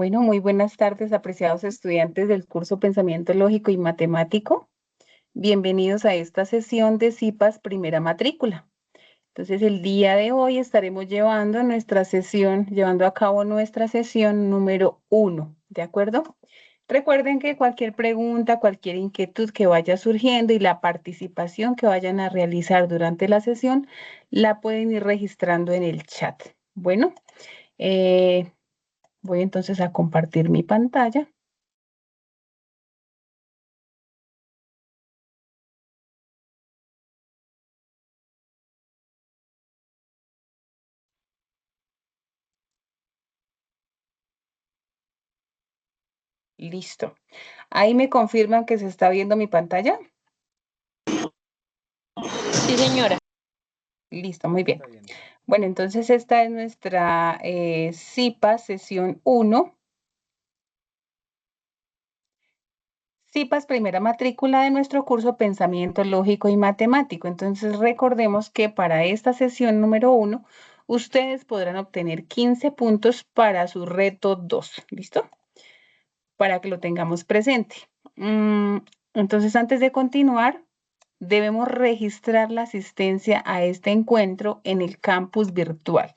Bueno, muy buenas tardes, apreciados estudiantes del curso Pensamiento Lógico y Matemático. Bienvenidos a esta sesión de CIPAS Primera Matrícula. Entonces, el día de hoy estaremos llevando a cabo nuestra sesión número 1, ¿de acuerdo? Recuerden que cualquier pregunta, cualquier inquietud que vaya surgiendo y la participación que vayan a realizar durante la sesión, la pueden ir registrando en el chat. Bueno, eh, voy entonces a compartir mi pantalla. Listo. Ahí me confirman que se está viendo mi pantalla. Sí, señora. Listo, muy bien. Bueno, entonces esta es nuestra CIPAS sesión 1. CIPAS primera matrícula de nuestro curso Pensamiento Lógico y Matemático. Entonces recordemos que para esta sesión número 1, ustedes podrán obtener 15 puntos para su reto 2. ¿Listo? Para que lo tengamos presente. Entonces, antes de continuar, debemos registrar la asistencia a este encuentro en el campus virtual.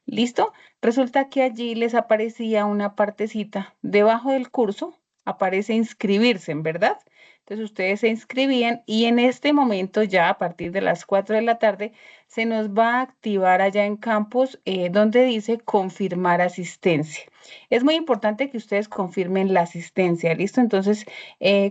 ¿Listo? Resulta que allí les aparecía una partecita debajo del curso, aparece inscribirse, ¿verdad? Entonces ustedes se inscribían y en este momento ya a partir de las 4 de la tarde se nos va a activar allá en campus donde dice confirmar asistencia. Es muy importante que ustedes confirmen la asistencia, ¿listo? Entonces,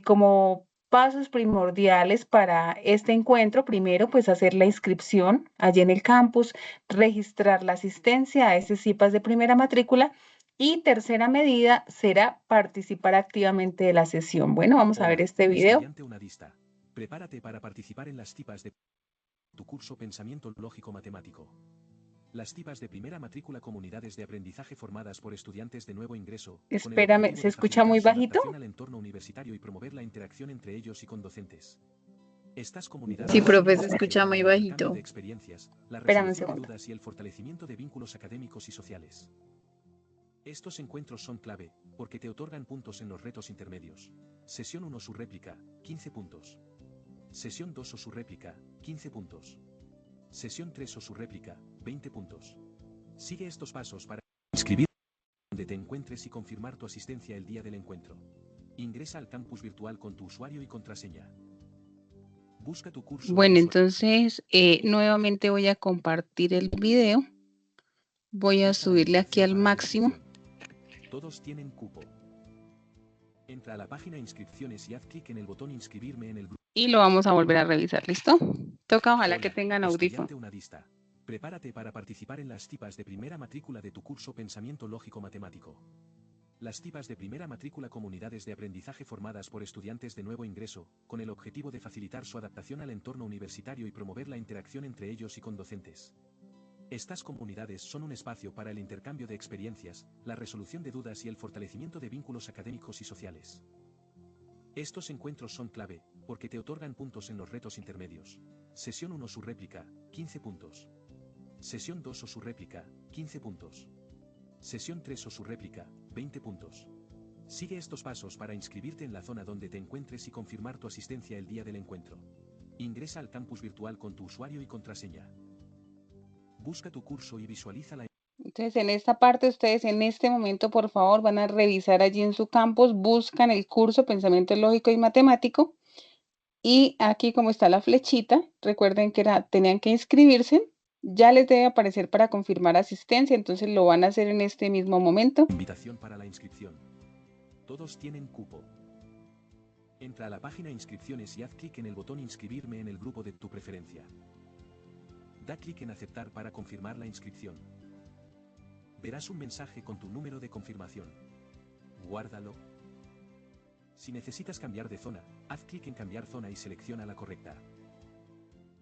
como pasos primordiales para este encuentro, primero, pues hacer la inscripción allí en el campus, registrar la asistencia a ese CIPAS de primera matrícula y tercera medida será participar activamente de la sesión. Bueno, vamos a ver este video. Estudiante unadista, prepárate para participar en las CIPAS de tu curso Pensamiento Lógico Matemático. Las CIPAS de primera matrícula comunidades de aprendizaje formadas por estudiantes de nuevo ingreso, con el Espérame, objetivo ¿se de escucha muy facilitar su bajito? adaptación al entorno universitario y promover la interacción entre ellos y con docentes. Estas comunidades Sí, profe, son se un espacio escucha para muy el intercambio de bajito. experiencias, la Espérame un resolución de segundo. dudas y el fortalecimiento de vínculos académicos y sociales. Estos encuentros son clave, porque te otorgan puntos en los retos intermedios. Sesión 1 su réplica, 15 puntos. Sesión 2 o su réplica, 15 puntos. Sesión 3 o su réplica, 20 puntos. Sigue estos pasos para inscribir donde te encuentres y confirmar tu asistencia el día del encuentro. Ingresa al campus virtual con tu usuario y contraseña. Busca tu curso. Bueno, entonces nuevamente voy a compartir el video. Voy a subirle aquí al máximo. Todos tienen cupo. Entra a la página inscripciones y haz clic en el botón inscribirme en el grupo. Y lo vamos a volver a revisar, ¿listo? Toca ojalá que tengan audífono. Unadista. Prepárate para participar en las CIPAS de primera matrícula de tu curso Pensamiento Lógico Matemático. Las CIPAS de primera matrícula comunidades de aprendizaje formadas por estudiantes de nuevo ingreso, con el objetivo de facilitar su adaptación al entorno universitario y promover la interacción entre ellos y con docentes. Estas comunidades son un espacio para el intercambio de experiencias, la resolución de dudas y el fortalecimiento de vínculos académicos y sociales. Estos encuentros son clave, porque te otorgan puntos en los retos intermedios. Sesión 1 su réplica, 15 puntos. Sesión 2 o su réplica, 15 puntos. Sesión 3 o su réplica, 20 puntos. Sigue estos pasos para inscribirte en la zona donde te encuentres y confirmar tu asistencia el día del encuentro. Ingresa al campus virtual con tu usuario y contraseña. Busca tu curso y visualiza la... Entonces, en esta parte, ustedes en este momento, por favor, van a revisar allí en su campus, buscan el curso Pensamiento Lógico y Matemático. Y aquí, como está la flechita, recuerden que tenían que inscribirse. Ya les debe aparecer para confirmar asistencia, entonces lo van a hacer en este mismo momento. Invitación para la inscripción. Todos tienen cupo. Entra a la página inscripciones y haz clic en el botón inscribirme en el grupo de tu preferencia. Da clic en aceptar para confirmar la inscripción. Verás un mensaje con tu número de confirmación. Guárdalo. Si necesitas cambiar de zona, haz clic en cambiar zona y selecciona la correcta.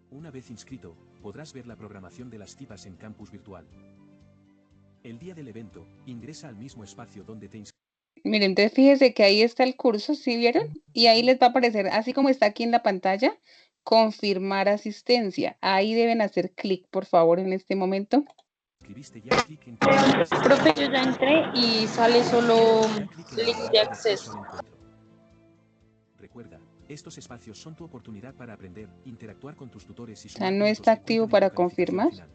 Una vez inscrito, podrás ver la programación de las CIPAS en campus virtual. El día del evento, ingresa al mismo espacio donde te inscribiste. Miren, entonces fíjense que ahí está el curso, ¿sí vieron? Y ahí les va a aparecer, así como está aquí en la pantalla, confirmar asistencia. Ahí deben hacer clic, por favor, en este momento. Escribiste ya, clic en Profe, yo ya entré y sale solo link de acceso. Recuerda, estos espacios son tu oportunidad para aprender, interactuar con tus tutores y O sea, sumar no puntos está que activo cuentan en para tu calificación confirmar. final.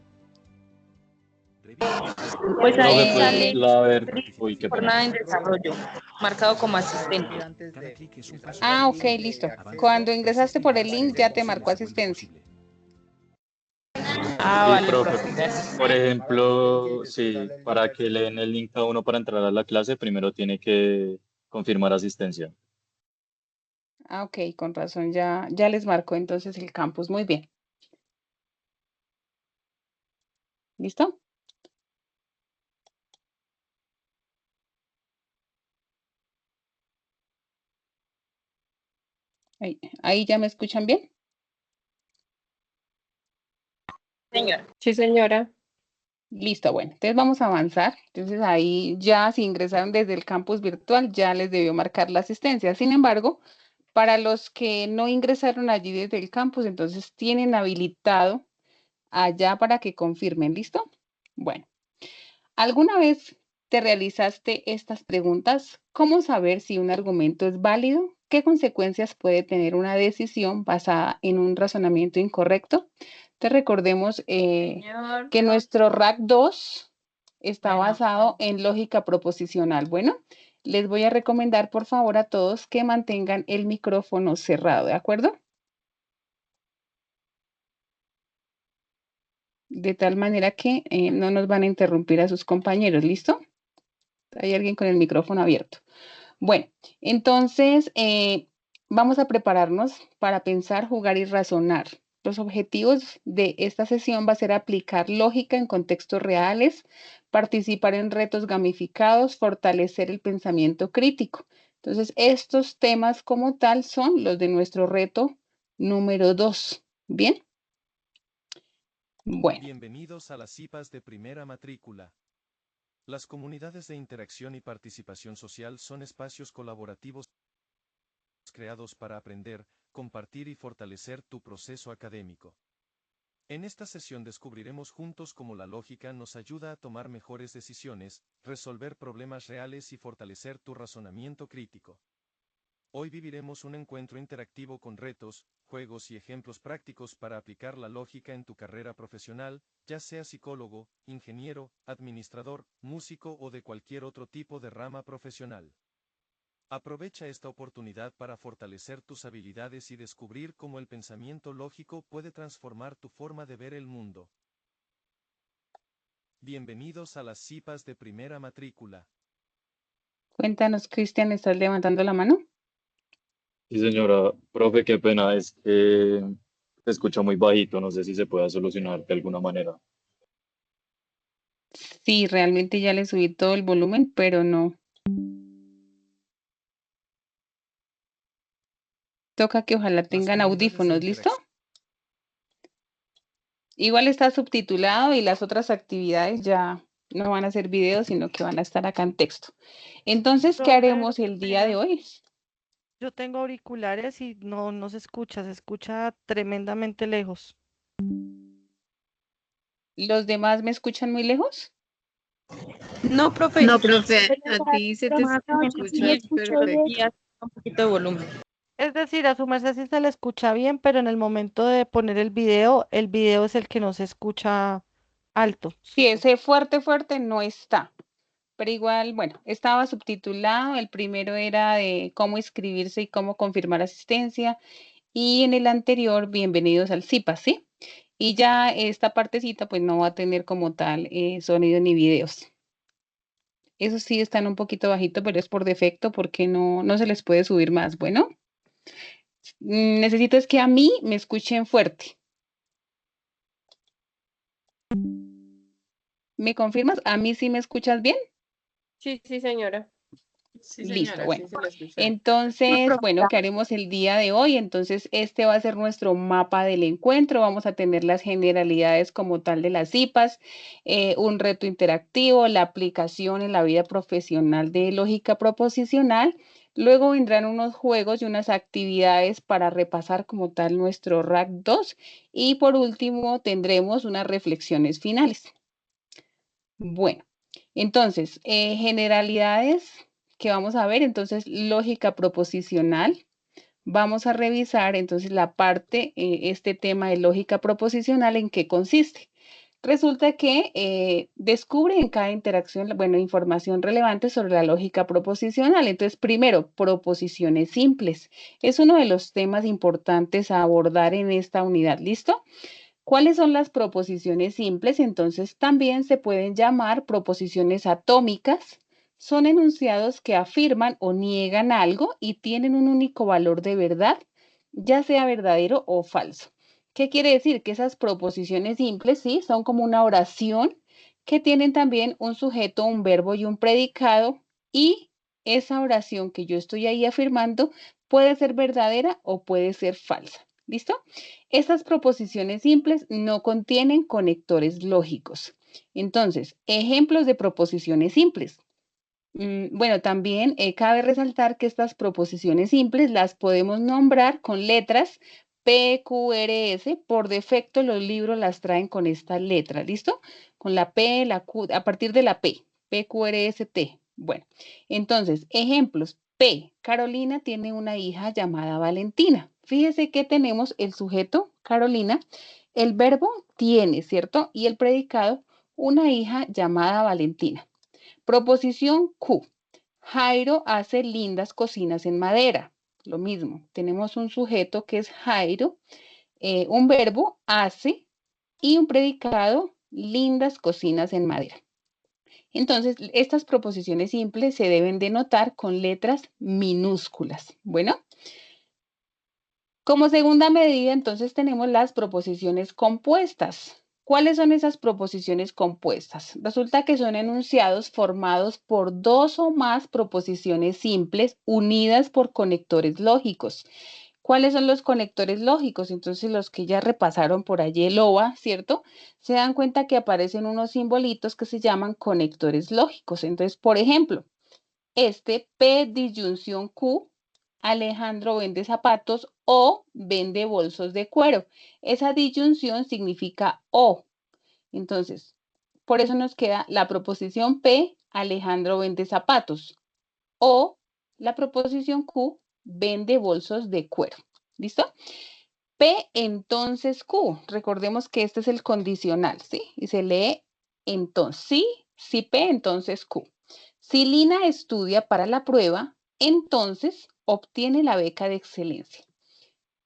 Revisa. Pues ahí Profe, sale uy, qué pena. jornada en desarrollo, marcado como asistente. Cada clic es un paso. Ah, ok, listo. Avanza, Cuando ingresaste persiste y por el verás que link desde ya te imposible marcó se vuelve asistencia. posible. Ah, Sí, vale, profe. profe, gracias. Por ejemplo, sí, para que le den el link a uno para entrar a la clase, primero tiene que confirmar asistencia. Ah, ok, con razón, ya les marcó entonces el campus. Muy bien. ¿Listo? Ahí ya me escuchan bien. Señora. Sí, señora. Listo, bueno, entonces vamos a avanzar. Entonces ahí ya si ingresaron desde el campus virtual ya les debió marcar la asistencia. Sin embargo, para los que no ingresaron allí desde el campus, entonces tienen habilitado allá para que confirmen. ¿Listo? Bueno, ¿alguna vez te realizaste estas preguntas? ¿Cómo saber si un argumento es válido? ¿Qué consecuencias puede tener una decisión basada en un razonamiento incorrecto? Te recordemos que nuestro RAC 2 está basado en lógica proposicional. Bueno, les voy a recomendar por favor a todos que mantengan el micrófono cerrado, ¿de acuerdo? De tal manera que no nos van a interrumpir a sus compañeros, ¿listo? Hay alguien con el micrófono abierto. Bueno, entonces vamos a prepararnos para pensar, jugar y razonar. Los objetivos de esta sesión va a ser aplicar lógica en contextos reales, participar en retos gamificados, fortalecer el pensamiento crítico. Entonces, estos temas como tal son los de nuestro reto número 2. ¿Bien? Bueno. Bienvenidos a las CIPAs de primera matrícula. Las comunidades de interacción y participación social son espacios colaborativos creados para aprender, compartir y fortalecer tu proceso académico. En esta sesión descubriremos juntos cómo la lógica nos ayuda a tomar mejores decisiones, resolver problemas reales y fortalecer tu razonamiento crítico. Hoy viviremos un encuentro interactivo con retos, juegos y ejemplos prácticos para aplicar la lógica en tu carrera profesional, ya sea psicólogo, ingeniero, administrador, músico o de cualquier otro tipo de rama profesional. Aprovecha esta oportunidad para fortalecer tus habilidades y descubrir cómo el pensamiento lógico puede transformar tu forma de ver el mundo. Bienvenidos a las CIPAs de primera matrícula. Cuéntanos, Cristian, ¿estás levantando la mano? Sí, señora. Profe, qué pena, es que se escucha muy bajito, no sé si se pueda solucionar de alguna manera. Sí, realmente ya le subí todo el volumen, pero no. Toca que ojalá tengan audífonos, ¿listo? Igual está subtitulado y las otras actividades ya no van a ser videos, sino que van a estar acá en texto. Entonces, ¿qué Profe, haremos el día de hoy? yo tengo auriculares y no se escucha tremendamente lejos. ¿Los demás me escuchan muy lejos? No, profe. No, profe, a ti se te Yo sí le escucha escucho bien perfecto. y hace un poquito de volumen. Es decir, a su merced sí se le escucha bien, pero en el momento de poner el video es el que no se escucha alto. Sí, ese fuerte, fuerte no está. Pero igual, bueno, estaba subtitulado. El primero era de cómo inscribirse y cómo confirmar asistencia. Y en el anterior, bienvenidos al CIPA, ¿sí? Y ya esta partecita pues no va a tener como tal sonido ni videos. Eso sí están un poquito bajito, pero es por defecto porque no se les puede subir más. Bueno, necesito es que a mí me escuchen fuerte. ¿Me confirmas? ¿A mí sí me escuchas bien? Sí, sí, señora. Sí, Listo, señora, bueno. sí se la escucha. Entonces, bueno, ¿qué haremos el día de hoy? Entonces, este va a ser nuestro mapa del encuentro. Vamos a tener las generalidades como tal de las CIPAs, un reto interactivo, la aplicación en la vida profesional de lógica proposicional. Luego vendrán unos juegos y unas actividades para repasar como tal nuestro RAC 2. Y por último, tendremos unas reflexiones finales. Bueno, entonces, generalidades que vamos a ver, entonces, lógica proposicional. Vamos a revisar entonces la parte, este tema de lógica proposicional, ¿en qué consiste? Resulta que descubre en cada interacción, bueno, información relevante sobre la lógica proposicional. Entonces, primero, proposiciones simples. Es uno de los temas importantes a abordar en esta unidad. ¿Listo? ¿Cuáles son las proposiciones simples? Entonces, también se pueden llamar proposiciones atómicas. Son enunciados que afirman o niegan algo y tienen un único valor de verdad, ya sea verdadero o falso. ¿Qué quiere decir? Que esas proposiciones simples, sí, son como una oración que tienen también un sujeto, un verbo y un predicado, y esa oración que yo estoy ahí afirmando puede ser verdadera o puede ser falsa. ¿Listo? Estas proposiciones simples no contienen conectores lógicos. Entonces, ejemplos de proposiciones simples. Bueno, también cabe resaltar que estas proposiciones simples las podemos nombrar con letras P, Q, R, S. Por defecto los libros las traen con esta letra, ¿listo? Con la P, la Q, a partir de la P, P, Q, R, S, T. Bueno, entonces, ejemplos. P, Carolina tiene una hija llamada Valentina. Fíjese que tenemos el sujeto, Carolina, el verbo tiene, ¿cierto? Y el predicado, una hija llamada Valentina. Proposición Q. Jairo hace lindas cocinas en madera. Lo mismo, tenemos un sujeto que es Jairo, un verbo hace y un predicado lindas cocinas en madera. Entonces, estas proposiciones simples se deben denotar con letras minúsculas. Bueno, como segunda medida, entonces tenemos las proposiciones compuestas. ¿Cuáles son esas proposiciones compuestas? Resulta que son enunciados formados por dos o más proposiciones simples unidas por conectores lógicos. ¿Cuáles son los conectores lógicos? Entonces, los que ya repasaron por allí el OVA, ¿cierto? Se dan cuenta que aparecen unos simbolitos que se llaman conectores lógicos. Entonces, por ejemplo, este P disyunción Q, Alejandro vende zapatos o vende bolsos de cuero. Esa disyunción significa o. Entonces, por eso nos queda la proposición P, Alejandro vende zapatos, o la proposición Q, vende bolsos de cuero. ¿Listo? P, entonces Q. Recordemos que este es el condicional, ¿sí? Y se lee entonces. Sí, si P, entonces Q. Si Lina estudia para la prueba, entonces obtiene la beca de excelencia.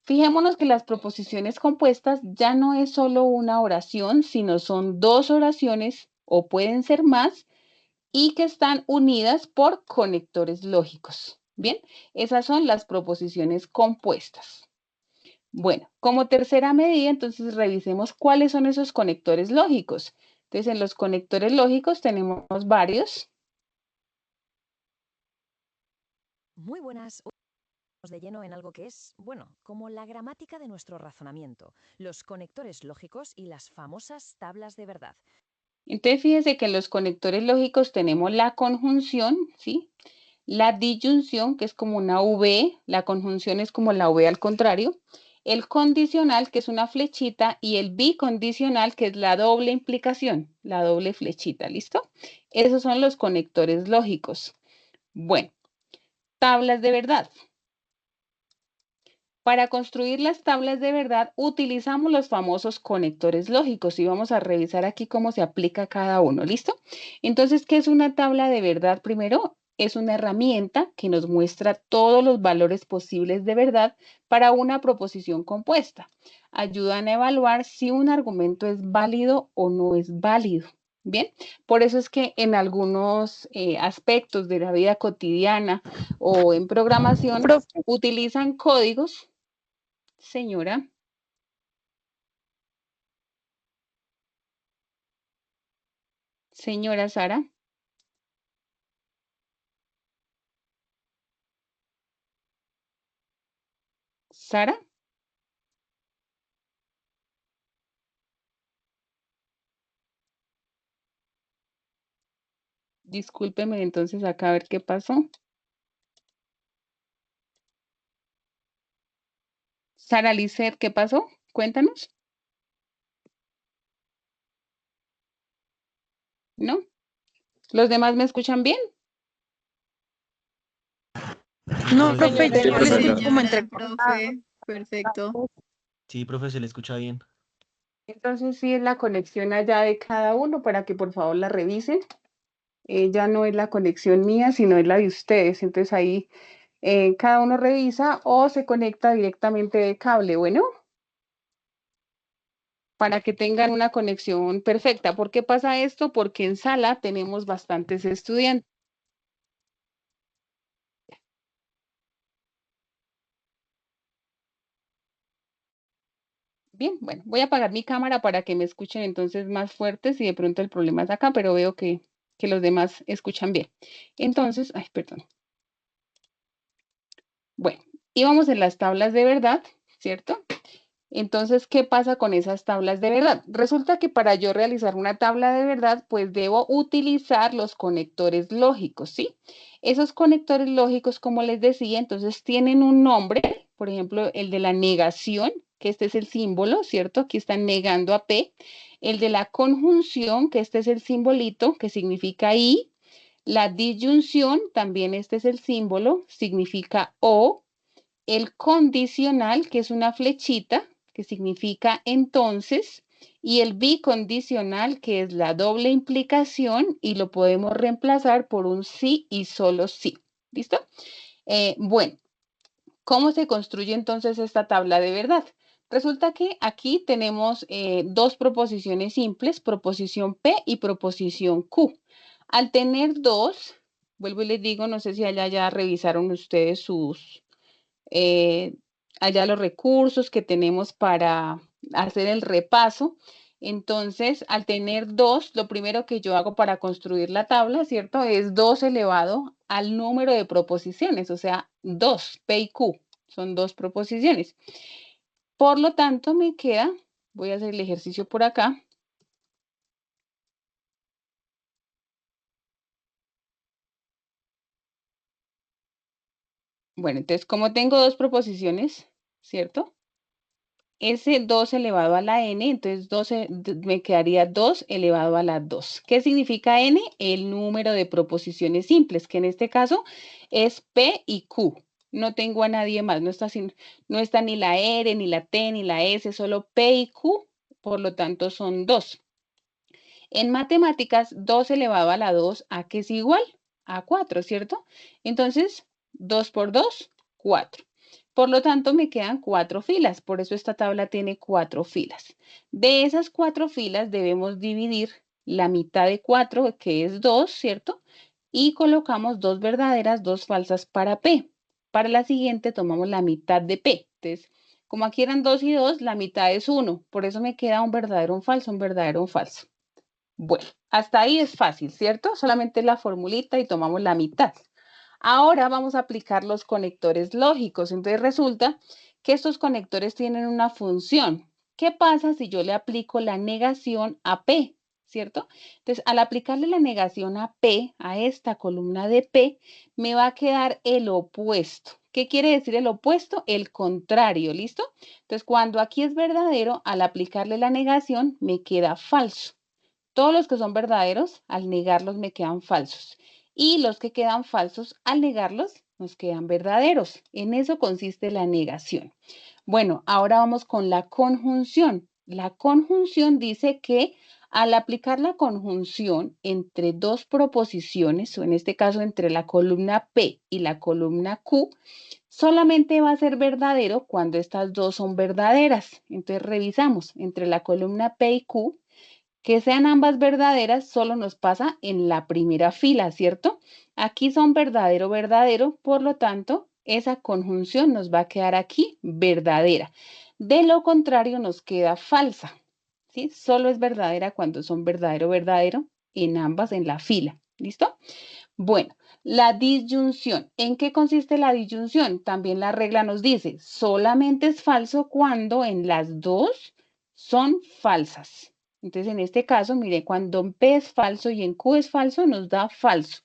Fijémonos que las proposiciones compuestas ya no es solo una oración, sino son dos oraciones o pueden ser más y que están unidas por conectores lógicos. Bien, esas son las proposiciones compuestas. Bueno, como tercera medida, entonces revisemos cuáles son esos conectores lógicos. Entonces, en los conectores lógicos tenemos varios. Muy buenas. De lleno en algo que es, bueno, como la gramática de nuestro razonamiento, los conectores lógicos y las famosas tablas de verdad. Entonces, fíjese que en los conectores lógicos tenemos la conjunción, ¿sí? La disyunción, que es como una V, la conjunción es como la V al contrario, el condicional, que es una flechita, y el bicondicional, que es la doble implicación, la doble flechita, ¿listo? Esos son los conectores lógicos. Bueno, tablas de verdad. Para construir las tablas de verdad utilizamos los famosos conectores lógicos y vamos a revisar aquí cómo se aplica cada uno, ¿listo? Entonces, ¿qué es una tabla de verdad? Primero, es una herramienta que nos muestra todos los valores posibles de verdad para una proposición compuesta. Ayudan a evaluar si un argumento es válido o no es válido. Bien, por eso es que en algunos aspectos de la vida cotidiana o en programación utilizan códigos. Señora. Señora Sara. Sara. Discúlpeme entonces acá a ver qué pasó. Sara Lizeth, ¿qué pasó? Cuéntanos. ¿No? ¿Los demás me escuchan bien? No, Sí, profe, señora. yo le escucho Perfecto. como Señora, entrecortado. profe, perfecto. Sí, profe, se le escucha bien. Entonces sí es la conexión allá de cada uno para que por favor la revisen. Ya no es la conexión mía, sino es la de ustedes. Entonces ahí cada uno revisa o se conecta directamente de cable, bueno, para que tengan una conexión perfecta. ¿Por qué pasa esto? Porque en sala tenemos bastantes estudiantes. Bien, bueno, voy a apagar mi cámara para que me escuchen entonces más fuerte si de pronto el problema es acá, pero veo que los demás escuchan bien. Entonces, ay, perdón. Bueno, íbamos en las tablas de verdad, ¿cierto? Entonces, ¿qué pasa con esas tablas de verdad? Resulta que para yo realizar una tabla de verdad, pues debo utilizar los conectores lógicos, ¿sí? Esos conectores lógicos, como les decía, entonces tienen un nombre, por ejemplo, el de la negación, que este es el símbolo, ¿cierto? Aquí están negando a P. El de la conjunción, que este es el simbolito, que significa I. La disyunción, también este es el símbolo, significa O. El condicional, que es una flechita, que significa entonces, y el bicondicional, que es la doble implicación, y lo podemos reemplazar por un sí y solo sí. ¿Listo? Bueno, ¿cómo se construye entonces esta tabla de verdad? Resulta que aquí tenemos dos proposiciones simples, proposición P y proposición Q. Al tener dos, vuelvo y les digo, no sé si allá ya revisaron ustedes allá los recursos que tenemos para hacer el repaso. Entonces, al tener dos, lo primero que yo hago para construir la tabla, ¿cierto? Es 2 elevado al número de proposiciones, o sea, 2, P y Q, son dos proposiciones. Por lo tanto, me queda, voy a hacer el ejercicio por acá. Bueno, entonces, como tengo dos proposiciones, ¿cierto? Ese 2 elevado a la n, entonces me quedaría 2 elevado a la 2. ¿Qué significa n? El número de proposiciones simples, que en este caso es P y Q. No tengo a nadie más, no está ni la R, ni la T, ni la S, solo P y Q, por lo tanto son 2. En matemáticas, 2 elevado a la 2, ¿a qué es igual? A 4, ¿cierto? Entonces, 2 por 2, 4. Por lo tanto, me quedan 4 filas, por eso esta tabla tiene 4 filas. De esas 4 filas debemos dividir la mitad de 4, que es 2, ¿cierto? Y colocamos 2 verdaderas, 2 falsas para P. Para la siguiente tomamos la mitad de P. Entonces, como aquí eran 2 y 2, la mitad es 1. Por eso me queda un verdadero, un falso, un verdadero, un falso. Bueno, hasta ahí es fácil, ¿cierto? Solamente la formulita y tomamos la mitad. Ahora vamos a aplicar los conectores lógicos. Entonces resulta que estos conectores tienen una función. ¿Qué pasa si yo le aplico la negación a P? ¿Cierto? Entonces, al aplicarle la negación a P, a esta columna de P, me va a quedar el opuesto. ¿Qué quiere decir el opuesto? El contrario, ¿listo? Entonces, cuando aquí es verdadero, al aplicarle la negación, me queda falso. Todos los que son verdaderos, al negarlos me quedan falsos. Y los que quedan falsos, al negarlos, nos quedan verdaderos. En eso consiste la negación. Bueno, ahora vamos con la conjunción. La conjunción dice que al aplicar la conjunción entre dos proposiciones, o en este caso entre la columna P y la columna Q, solamente va a ser verdadero cuando estas dos son verdaderas. Entonces revisamos entre la columna P y Q. Que sean ambas verdaderas solo nos pasa en la primera fila, ¿cierto? Aquí son verdadero, verdadero, por lo tanto, esa conjunción nos va a quedar aquí verdadera. De lo contrario, nos queda falsa, ¿sí? Solo es verdadera cuando son verdadero, verdadero, en ambas en la fila, ¿listo? Bueno, la disyunción. ¿En qué consiste la disyunción? También la regla nos dice, solamente es falso cuando en las dos son falsas. Entonces, en este caso, mire, cuando en P es falso y en Q es falso, nos da falso.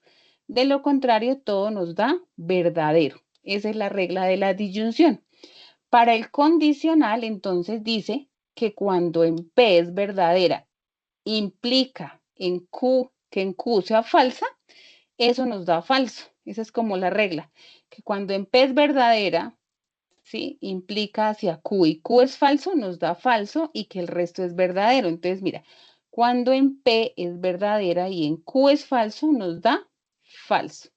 De lo contrario, todo nos da verdadero. Esa es la regla de la disyunción. Para el condicional, entonces, dice que cuando en P es verdadera, implica en Q que en Q sea falsa, eso nos da falso. Esa es como la regla, que cuando en P es verdadera, ¿sí? Implica hacia Q y Q es falso, nos da falso y que el resto es verdadero. Entonces, mira, cuando en P es verdadera y en Q es falso, nos da falso.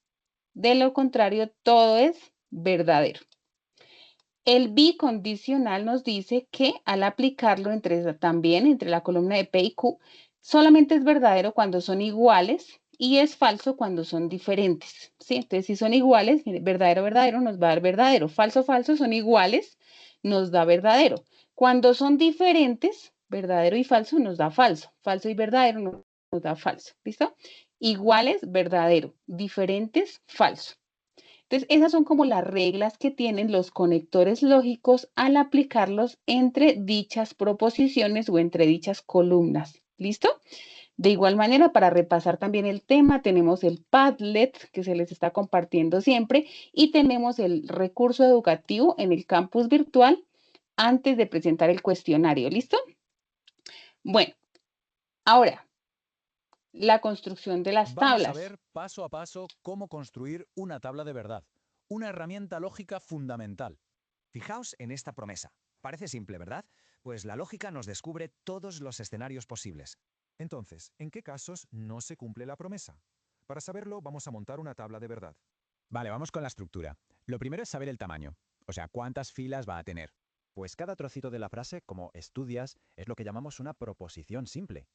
De lo contrario, todo es verdadero. El bicondicional nos dice que al aplicarlo también entre la columna de P y Q, solamente es verdadero cuando son iguales y es falso cuando son diferentes, ¿sí? Entonces, si son iguales, verdadero, verdadero, nos va a dar verdadero. Falso, falso, son iguales, nos da verdadero. Cuando son diferentes, verdadero y falso, nos da falso. Falso y verdadero nos da falso, ¿listo? Iguales, verdadero. Diferentes, falso. Entonces, esas son como las reglas que tienen los conectores lógicos al aplicarlos entre dichas proposiciones o entre dichas columnas. ¿Listo? De igual manera, para repasar también el tema, tenemos el Padlet que se les está compartiendo siempre y tenemos el recurso educativo en el campus virtual antes de presentar el cuestionario. ¿Listo? Bueno, ahora, la construcción de las Vamos a tablas. ver paso a paso cómo construir una tabla de verdad, una herramienta lógica fundamental. Fijaos en esta promesa. Parece simple, ¿verdad? Pues la lógica nos descubre todos los escenarios posibles. Entonces, ¿en qué casos no se cumple la promesa? Para saberlo, vamos a montar una tabla de verdad. Vale, vamos con la estructura. Lo primero es saber el tamaño, o sea, cuántas filas va a tener. Pues cada trocito de la frase, como estudias, es lo que llamamos una proposición simple.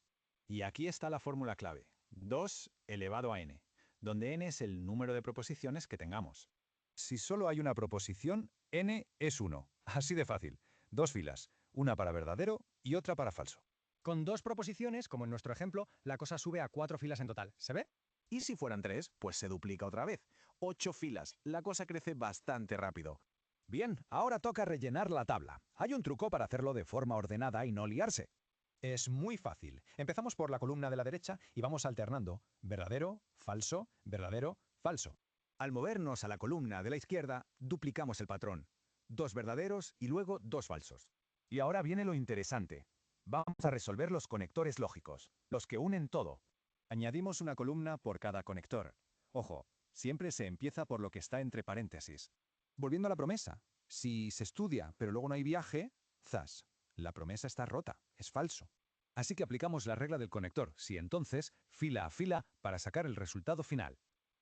Y aquí está la fórmula clave, 2 elevado a n, donde n es el número de proposiciones que tengamos. Si solo hay una proposición, n es 1. Así de fácil. 2 filas, una para verdadero y otra para falso. Con 2 proposiciones, como en nuestro ejemplo, la cosa sube a 4 filas en total. ¿Se ve? Y si fueran 3, pues se duplica otra vez. 8 filas. La cosa crece bastante rápido. Bien, ahora toca rellenar la tabla. Hay un truco para hacerlo de forma ordenada y no liarse. Es muy fácil. Empezamos por la columna de la derecha y vamos alternando verdadero, falso, verdadero, falso. Al movernos a la columna de la izquierda, duplicamos el patrón. 2 verdaderos y luego 2 falsos. Y ahora viene lo interesante. Vamos a resolver los conectores lógicos, los que unen todo. Añadimos una columna por cada conector. Ojo, siempre se empieza por lo que está entre paréntesis. Volviendo a la promesa, si se estudia pero luego no hay viaje, zas, la promesa está rota, es falso. Así que aplicamos la regla del conector, si entonces, fila a fila, para sacar el resultado final.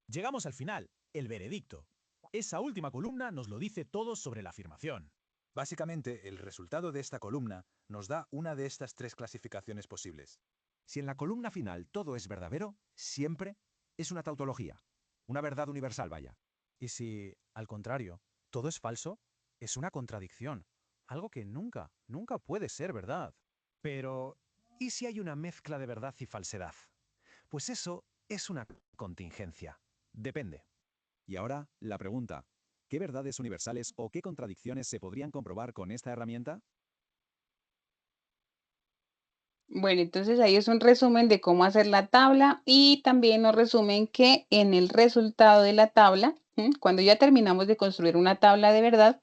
Llegamos al final, el veredicto. Esa última columna nos lo dice todo sobre la afirmación. Básicamente, el resultado de esta columna nos da una de estas 3 clasificaciones posibles. Si en la columna final todo es verdadero, siempre es una tautología. Una verdad universal, vaya. Y si, al contrario, todo es falso, es una contradicción. Algo que nunca puede ser verdad. Pero, ¿y si hay una mezcla de verdad y falsedad? Pues eso es una contingencia. Depende. Y ahora, la pregunta. ¿Qué verdades universales o qué contradicciones se podrían comprobar con esta herramienta? Bueno, entonces ahí es un resumen de cómo hacer la tabla y también nos resumen que en el resultado de la tabla, cuando ya terminamos de construir una tabla de verdad,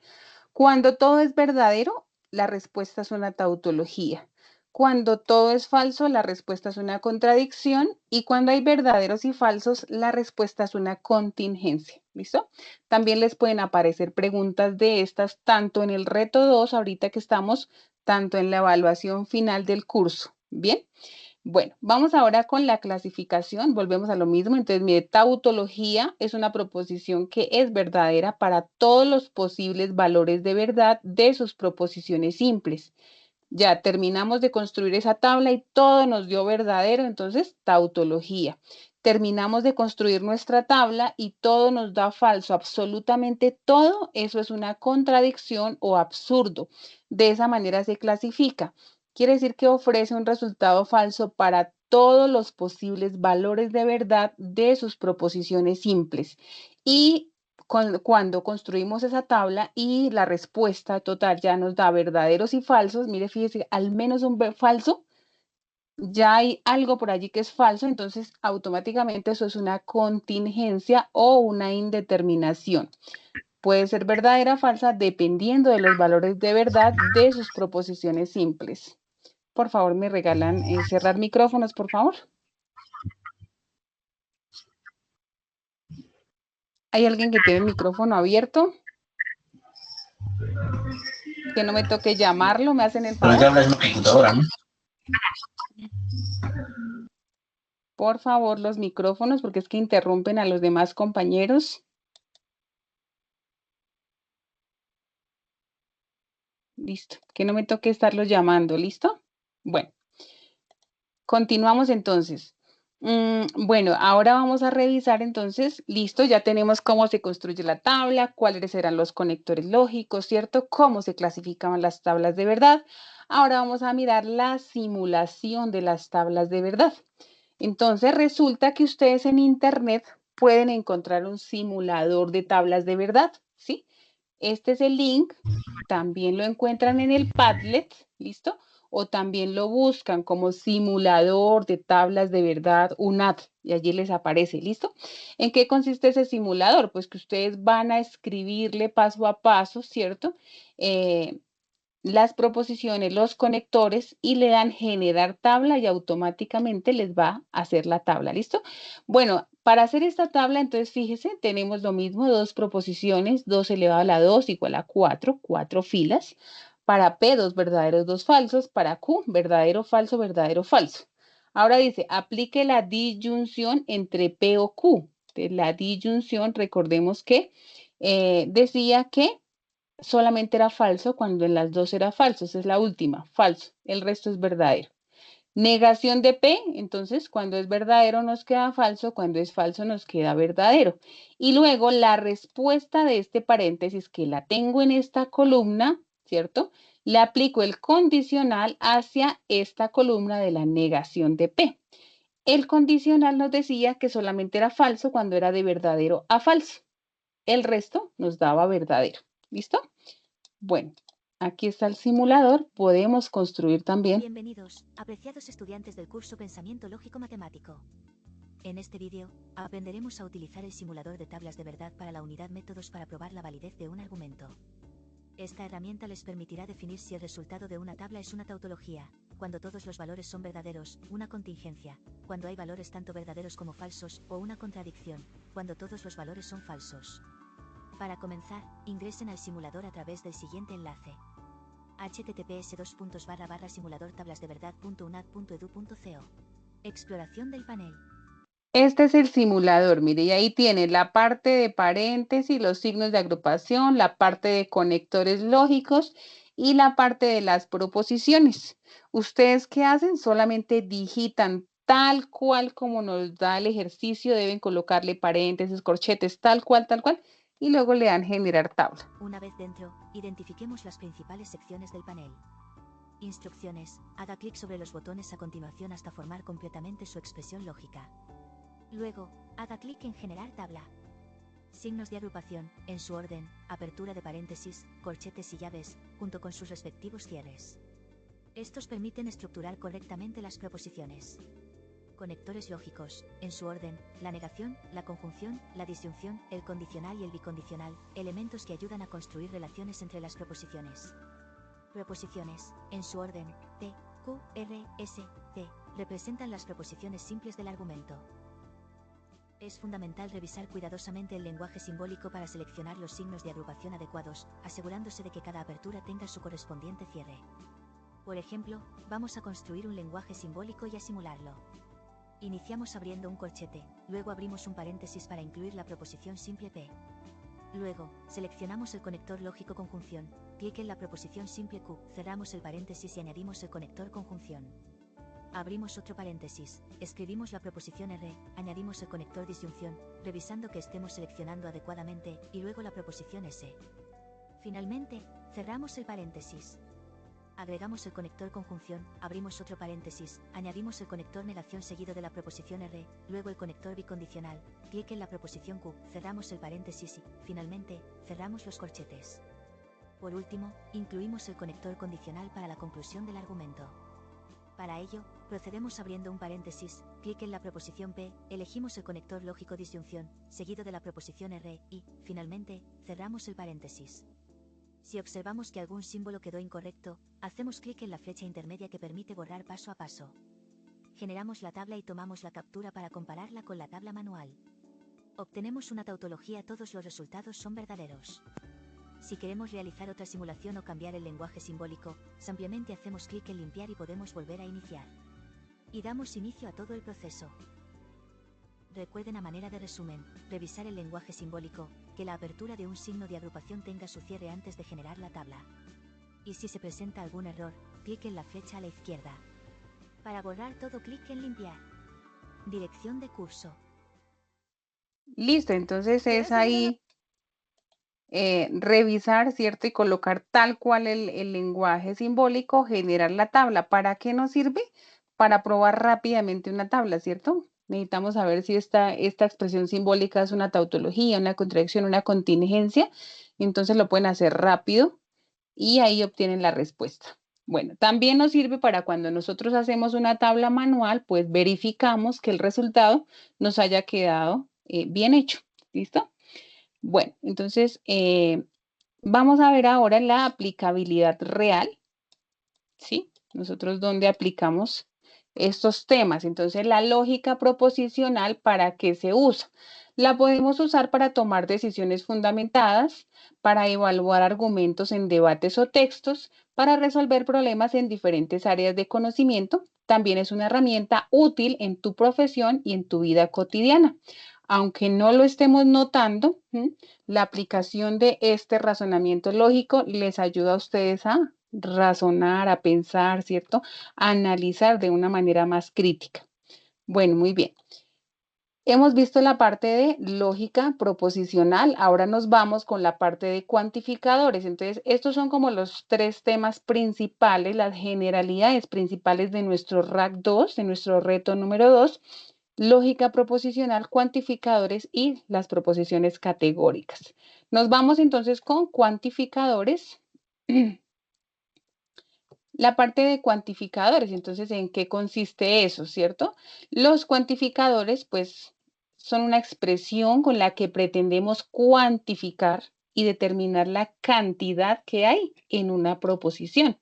cuando todo es verdadero, la respuesta es una tautología. Cuando todo es falso, la respuesta es una contradicción y cuando hay verdaderos y falsos, la respuesta es una contingencia. ¿Listo? También les pueden aparecer preguntas de estas tanto en el reto 2, ahorita que estamos, tanto en la evaluación final del curso. ¿Bien? Bueno, vamos ahora con la clasificación. Volvemos a lo mismo. Entonces, mire, tautología es una proposición que es verdadera para todos los posibles valores de verdad de sus proposiciones simples. Ya terminamos de construir esa tabla y todo nos dio verdadero, entonces tautología. Terminamos de construir nuestra tabla y todo nos da falso, absolutamente todo, eso es una contradicción o absurdo. De esa manera se clasifica. Quiere decir que ofrece un resultado falso para todos los posibles valores de verdad de sus proposiciones simples. Y cuando construimos esa tabla y la respuesta total ya nos da verdaderos y falsos, mire, fíjese, al menos un falso, ya hay algo por allí que es falso, entonces automáticamente eso es una contingencia o una indeterminación. Puede ser verdadera o falsa dependiendo de los valores de verdad de sus proposiciones simples. Por favor, me regalan cerrar micrófonos, por favor. ¿Hay alguien que tiene el micrófono abierto? Que no me toque llamarlo, ¿me hacen el Pero que favor? hablas en una computadora, ¿no? Por favor, los micrófonos, porque es que interrumpen a los demás compañeros. Listo, que no me toque estarlos llamando, ¿listo? Bueno, continuamos entonces. Bueno, ahora vamos a revisar entonces, listo, ya tenemos cómo se construye la tabla, cuáles serán los conectores lógicos, ¿cierto? Cómo se clasificaban las tablas de verdad. Ahora vamos a mirar la simulación de las tablas de verdad. Entonces resulta que ustedes en internet pueden encontrar un simulador de tablas de verdad, ¿sí? Este es el link, también lo encuentran en el Padlet, ¿listo? O también lo buscan como simulador de tablas de verdad, UNAT, y allí les aparece, ¿listo? ¿En qué consiste ese simulador? Pues que ustedes van a escribirle paso a paso, ¿cierto? Las proposiciones, los conectores y le dan generar tabla y automáticamente les va a hacer la tabla, ¿listo? Bueno, para hacer esta tabla, entonces fíjese, tenemos lo mismo, dos proposiciones, 2 elevado a la 2 igual a 4, 4 filas. Para P, 2 verdaderos, 2 falsos. Para Q, verdadero, falso, verdadero, falso. Ahora dice, aplique la disyunción entre P o Q. Entonces, la disyunción, recordemos que decía que solamente era falso cuando en las dos era falso. Esa es la última, falso. El resto es verdadero. Negación de P, entonces cuando es verdadero nos queda falso, cuando es falso nos queda verdadero. Y luego la respuesta de este paréntesis que la tengo en esta columna, ¿cierto? Le aplico el condicional hacia esta columna de la negación de P. El condicional nos decía que solamente era falso cuando era de verdadero a falso. El resto nos daba verdadero. ¿Listo? Bueno, aquí está el simulador. Podemos construir también. Bienvenidos, apreciados estudiantes del curso Pensamiento Lógico Matemático. En este vídeo, aprenderemos a utilizar el simulador de tablas de verdad para la unidad Métodos para probar la validez de un argumento. Esta herramienta les permitirá definir si el resultado de una tabla es una tautología, cuando todos los valores son verdaderos, una contingencia, cuando hay valores tanto verdaderos como falsos, o una contradicción, cuando todos los valores son falsos. Para comenzar, ingresen al simulador a través del siguiente enlace: https://simuladortablasdeverdad.unad.edu.co. Exploración del panel. Este es el simulador, mire, y ahí tiene la parte de paréntesis, los signos de agrupación, la parte de conectores lógicos y la parte de las proposiciones. ¿Ustedes qué hacen? Solamente digitan tal cual como nos da el ejercicio, deben colocarle paréntesis, corchetes, tal cual, y luego le dan generar tabla. Una vez dentro, identifiquemos las principales secciones del panel. Instrucciones. Haga clic sobre los botones a continuación hasta formar completamente su expresión lógica. Luego, haga clic en Generar tabla. Signos de agrupación, en su orden, apertura de paréntesis, corchetes y llaves, junto con sus respectivos cierres. Estos permiten estructurar correctamente las proposiciones. Conectores lógicos, en su orden, la negación, la conjunción, la disyunción, el condicional y el bicondicional, elementos que ayudan a construir relaciones entre las proposiciones. Proposiciones, en su orden, P, Q, R, S, T, representan las proposiciones simples del argumento. Es fundamental revisar cuidadosamente el lenguaje simbólico para seleccionar los signos de agrupación adecuados, asegurándose de que cada apertura tenga su correspondiente cierre. Por ejemplo, vamos a construir un lenguaje simbólico y a simularlo. Iniciamos abriendo un corchete, luego abrimos un paréntesis para incluir la proposición simple P. Luego, seleccionamos el conector lógico conjunción, clic en la proposición simple Q, cerramos el paréntesis y añadimos el conector conjunción. Abrimos otro paréntesis, escribimos la proposición R, añadimos el conector disyunción, revisando que estemos seleccionando adecuadamente, y luego la proposición S. Finalmente, cerramos el paréntesis. Agregamos el conector conjunción, abrimos otro paréntesis, añadimos el conector negación seguido de la proposición R, luego el conector bicondicional, clic en la proposición Q, cerramos el paréntesis y, finalmente, cerramos los corchetes. Por último, incluimos el conector condicional para la conclusión del argumento. Para ello, procedemos abriendo un paréntesis, clic en la proposición P, elegimos el conector lógico disyunción, seguido de la proposición R, y, finalmente, cerramos el paréntesis. Si observamos que algún símbolo quedó incorrecto, hacemos clic en la flecha intermedia que permite borrar paso a paso. Generamos la tabla y tomamos la captura para compararla con la tabla manual. Obtenemos una tautología, todos los resultados son verdaderos. Si queremos realizar otra simulación o cambiar el lenguaje simbólico, simplemente hacemos clic en limpiar y podemos volver a iniciar. Y damos inicio a todo el proceso. Recuerden, a manera de resumen, revisar el lenguaje simbólico, que la apertura de un signo de agrupación tenga su cierre antes de generar la tabla. Y si se presenta algún error, clic en la flecha a la izquierda. Para borrar todo, clic en limpiar. Dirección de curso. Listo, entonces es ahí revisar, ¿cierto? Y colocar tal cual el lenguaje simbólico, generar la tabla. ¿Para qué nos sirve? Para probar rápidamente una tabla, ¿cierto? Necesitamos saber si esta expresión simbólica es una tautología, una contradicción, una contingencia. Entonces lo pueden hacer rápido y ahí obtienen la respuesta. Bueno, también nos sirve para cuando nosotros hacemos una tabla manual, pues verificamos que el resultado nos haya quedado bien hecho. ¿Listo? Bueno, entonces vamos a ver ahora la aplicabilidad real, ¿sí? Nosotros dónde aplicamos estos temas. Entonces, la lógica proposicional, ¿para qué se usa? La podemos usar para tomar decisiones fundamentadas, para evaluar argumentos en debates o textos, para resolver problemas en diferentes áreas de conocimiento. También es una herramienta útil en tu profesión y en tu vida cotidiana. Aunque no lo estemos notando, la aplicación de este razonamiento lógico les ayuda a ustedes a razonar, a pensar, ¿cierto? A analizar de una manera más crítica. Bueno, muy bien. Hemos visto la parte de lógica proposicional, ahora nos vamos con la parte de cuantificadores. Entonces, estos son como los tres temas principales, las generalidades principales de nuestro RAC 2, de nuestro reto número 2, lógica proposicional, cuantificadores y las proposiciones categóricas. Nos vamos entonces con cuantificadores. La parte de cuantificadores, entonces, ¿en qué consiste eso, cierto? Los cuantificadores, pues, son una expresión con la que pretendemos cuantificar y determinar la cantidad que hay en una proposición.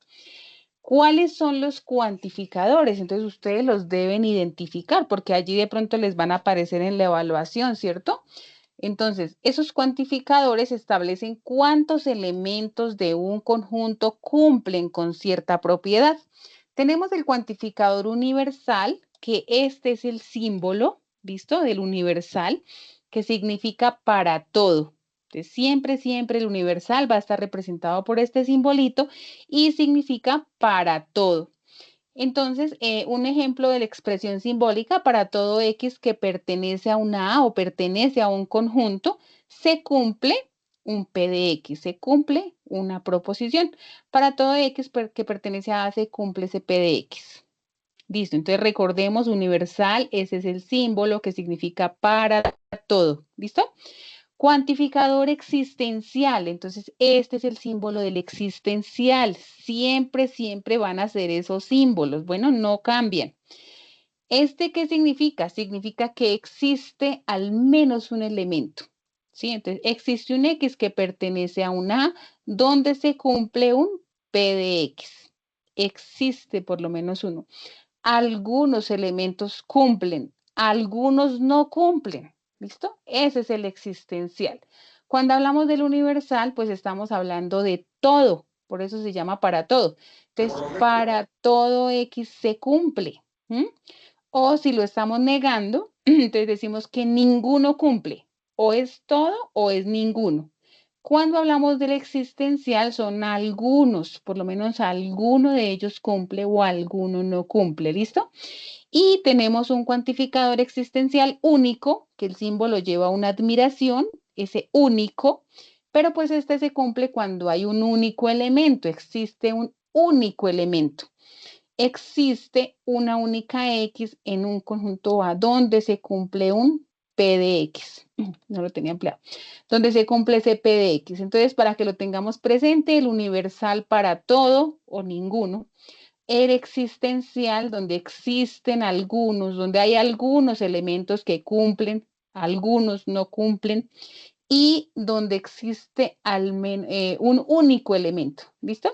¿Cuáles son los cuantificadores? Entonces, ustedes los deben identificar porque allí de pronto les van a aparecer en la evaluación, ¿cierto? Entonces, esos cuantificadores establecen cuántos elementos de un conjunto cumplen con cierta propiedad. Tenemos el cuantificador universal, que este es el símbolo, ¿listo? Del universal, que significa para todo. Entonces, siempre el universal va a estar representado por este simbolito y significa para todo. Entonces, un ejemplo de la expresión simbólica: para todo X que pertenece a una A o pertenece a un conjunto, se cumple un P de X, se cumple una proposición. Para todo X que pertenece a A, se cumple ese P de X. Listo, entonces recordemos, universal, ese es el símbolo que significa para todo. ¿Listo? Cuantificador existencial, entonces este es el símbolo del existencial. Siempre van a ser esos símbolos. Bueno, no cambian. ¿Este qué significa? Significa que existe al menos un elemento. ¿Sí? Entonces, existe un X que pertenece a una A donde se cumple un P de X. Existe por lo menos uno. Algunos elementos cumplen, algunos no cumplen. ¿Listo? Ese es el existencial. Cuando hablamos del universal, pues estamos hablando de todo. Por eso se llama para todo. Entonces, para todo X se cumple. O si lo estamos negando, entonces decimos que ninguno cumple. O es todo o es ninguno. Cuando hablamos del existencial, son algunos, por lo menos alguno de ellos cumple o alguno no cumple. ¿Listo? Y tenemos un cuantificador existencial único, que el símbolo lleva una admiración, ese único, pero pues este se cumple cuando hay un único elemento, existe un único elemento. Existe una única X en un conjunto A donde se cumple un P de X. No lo tenía empleado. Donde se cumple ese P de X. Entonces, para que lo tengamos presente, el universal para todo o ninguno. El existencial, donde existen algunos, donde hay algunos elementos que cumplen, algunos no cumplen, y donde existe un único elemento. ¿Listo?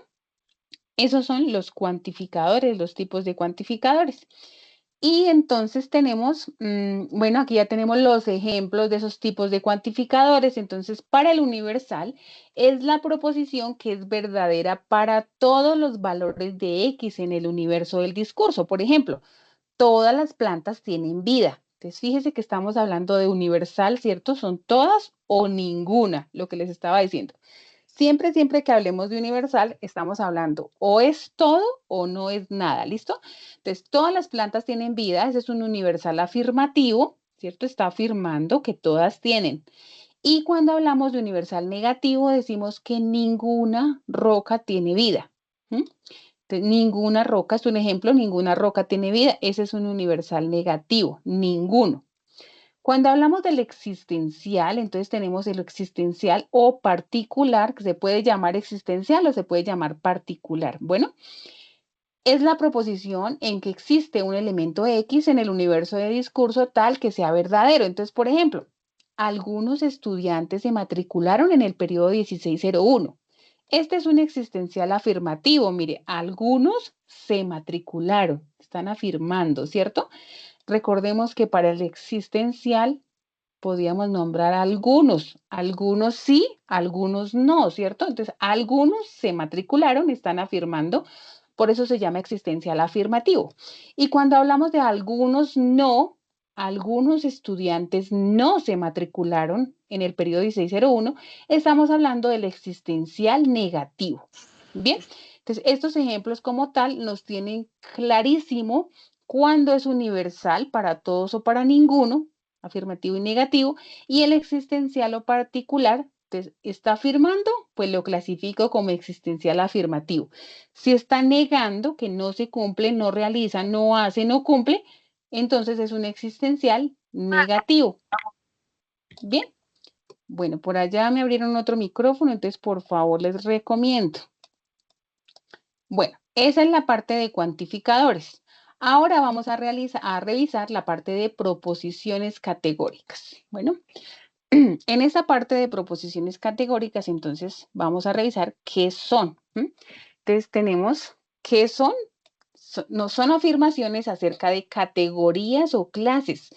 Esos son los cuantificadores, los tipos de cuantificadores. Y entonces tenemos, bueno, aquí ya tenemos los ejemplos de esos tipos de cuantificadores. Entonces, para el universal es la proposición que es verdadera para todos los valores de X en el universo del discurso. Por ejemplo, todas las plantas tienen vida. Entonces, fíjese que estamos hablando de universal, ¿cierto? Son todas o ninguna, lo que les estaba diciendo. Siempre, siempre que hablemos de universal, estamos hablando o es todo o no es nada, ¿listo? Entonces, todas las plantas tienen vida, ese es un universal afirmativo, ¿cierto? Está afirmando que todas tienen. Y cuando hablamos de universal negativo, decimos que ninguna roca tiene vida. Entonces, ninguna roca es un ejemplo, ninguna roca tiene vida, ese es un universal negativo, ninguno. Cuando hablamos del existencial, entonces tenemos el existencial o particular, que se puede llamar existencial o se puede llamar particular. Bueno, es la proposición en que existe un elemento X en el universo de discurso tal que sea verdadero. Entonces, por ejemplo, algunos estudiantes se matricularon en el periodo 1601. Este es un existencial afirmativo. Mire, algunos se matricularon, están afirmando, ¿cierto? Recordemos que para el existencial podíamos nombrar algunos sí, algunos no, ¿cierto? Entonces, algunos se matricularon, están afirmando, por eso se llama existencial afirmativo. Y cuando hablamos de algunos no, algunos estudiantes no se matricularon en el periodo 1601, estamos hablando del existencial negativo. Bien, entonces estos ejemplos como tal nos tienen clarísimo cuándo es universal para todos o para ninguno, afirmativo y negativo, y el existencial o particular, entonces, ¿está afirmando? Pues lo clasifico como existencial afirmativo. Si está negando que no se cumple, no realiza, no hace, no cumple, entonces es un existencial negativo. Bien, bueno, por allá me abrieron otro micrófono, entonces por favor les recomiendo. Bueno, esa es la parte de cuantificadores. Ahora vamos a revisar la parte de proposiciones categóricas. Bueno, en esa parte de proposiciones categóricas, entonces vamos a revisar qué son. Entonces tenemos qué son. No son afirmaciones acerca de categorías o clases.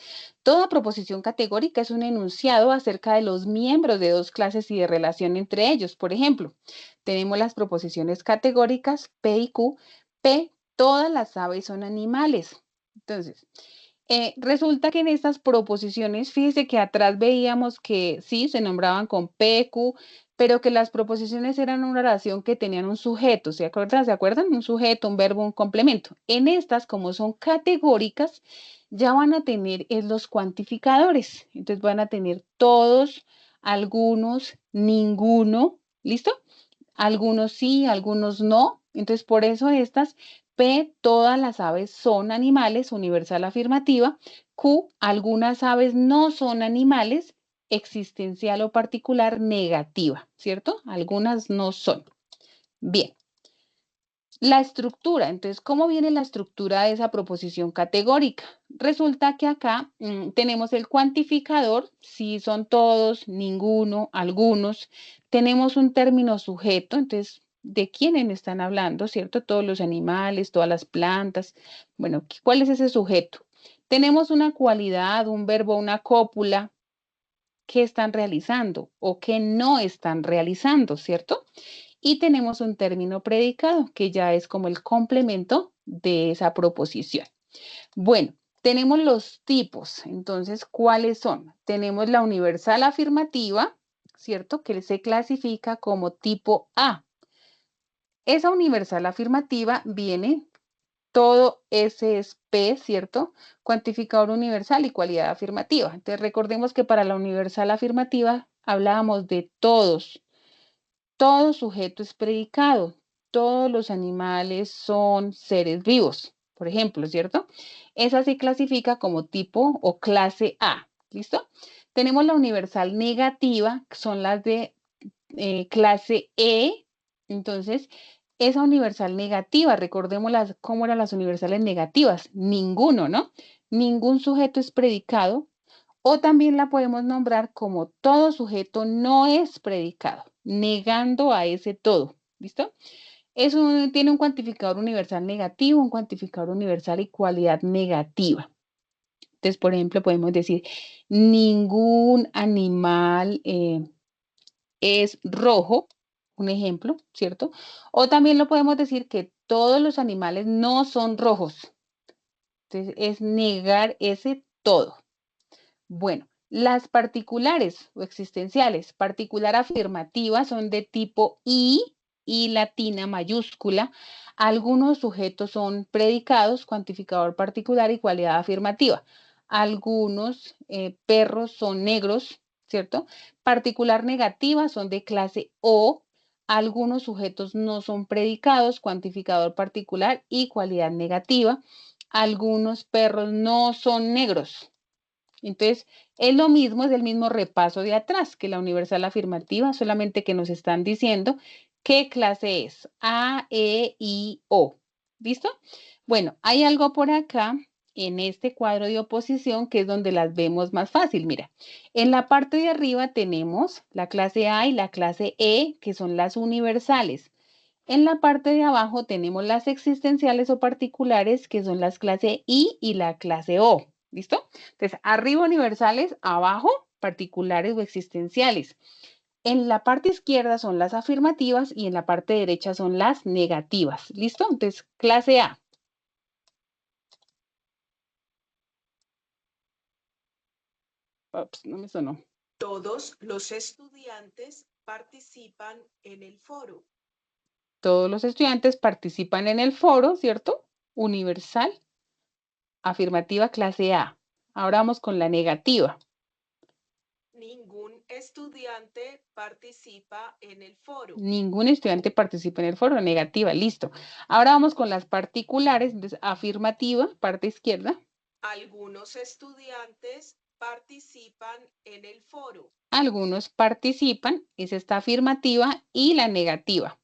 Toda proposición categórica es un enunciado acerca de los miembros de dos clases y de relación entre ellos. Por ejemplo, tenemos las proposiciones categóricas P y Q. P, todas las aves son animales. Entonces, resulta que en estas proposiciones, fíjese que atrás veíamos que sí, se nombraban con P, Q, pero que las proposiciones eran una oración que tenían un sujeto, ¿se acuerdan? ¿Se acuerdan? Un sujeto, un verbo, un complemento. En estas, como son categóricas, ya van a tener los cuantificadores. Entonces van a tener todos, algunos, ninguno, ¿listo? Algunos sí, algunos no. Entonces, por eso estas P, todas las aves son animales, universal afirmativa. Q, algunas aves no son animales, existencial o particular negativa, ¿cierto? Algunas no son. Bien. La estructura, entonces, ¿cómo viene la estructura de esa proposición categórica? Resulta que acá tenemos el cuantificador, si son todos, ninguno, algunos. Tenemos un término sujeto, entonces, ¿de quiénes están hablando, cierto? Todos los animales, todas las plantas. Bueno, ¿cuál es ese sujeto? Tenemos una cualidad, un verbo, una cópula. ¿Qué están realizando o qué no están realizando, cierto? Y tenemos un término predicado, que ya es como el complemento de esa proposición. Bueno, tenemos los tipos. Entonces, ¿cuáles son? Tenemos la universal afirmativa, ¿cierto? Que se clasifica como tipo A. Esa universal afirmativa viene todo ese es P, ¿cierto? Cuantificador universal y cualidad afirmativa. Entonces, recordemos que para la universal afirmativa hablábamos de todos. Todo sujeto es predicado. Todos los animales son seres vivos, por ejemplo, ¿cierto? Esa se clasifica como tipo o clase A. ¿Listo? Tenemos la universal negativa, que son las de clase E. Entonces, esa universal negativa, recordemos cómo eran las universales negativas. Ninguno, ¿no? Ningún sujeto es predicado. O también la podemos nombrar como todo sujeto no es predicado, negando a ese todo. ¿Listo? tiene un cuantificador universal negativo, un cuantificador universal y cualidad negativa. Entonces, por ejemplo, podemos decir, ningún animal es rojo, un ejemplo, ¿cierto? O también lo podemos decir que todos los animales no son rojos. Entonces, es negar ese todo. Bueno, las particulares o existenciales, particular afirmativa, son de tipo I latina mayúscula. Algunos sujetos son predicados, cuantificador particular y cualidad afirmativa. Algunos perros son negros, ¿cierto? Particular negativa son de clase O. Algunos sujetos no son predicados, cuantificador particular y cualidad negativa. Algunos perros no son negros. Entonces, es lo mismo, es el mismo repaso de atrás que la universal afirmativa, solamente que nos están diciendo qué clase es. A, E, I, O. ¿Listo? Bueno, hay algo por acá en este cuadro de oposición que es donde las vemos más fácil. Mira, en la parte de arriba tenemos la clase A y la clase E, que son las universales. En la parte de abajo tenemos las existenciales o particulares, que son las clase I y la clase O. ¿Listo? Entonces, arriba universales, abajo particulares o existenciales. En la parte izquierda son las afirmativas y en la parte derecha son las negativas. ¿Listo? Entonces, clase A. Ups, no me sonó. Todos los estudiantes participan en el foro. Todos los estudiantes participan en el foro, ¿cierto? Universal, afirmativa, clase A. Ahora vamos con la negativa. Ningún estudiante participa en el foro. Ningún estudiante participa en el foro, negativa, listo. Ahora vamos con las particulares, entonces afirmativa, parte izquierda. Algunos estudiantes participan en el foro. Algunos participan, es esta afirmativa y la negativa.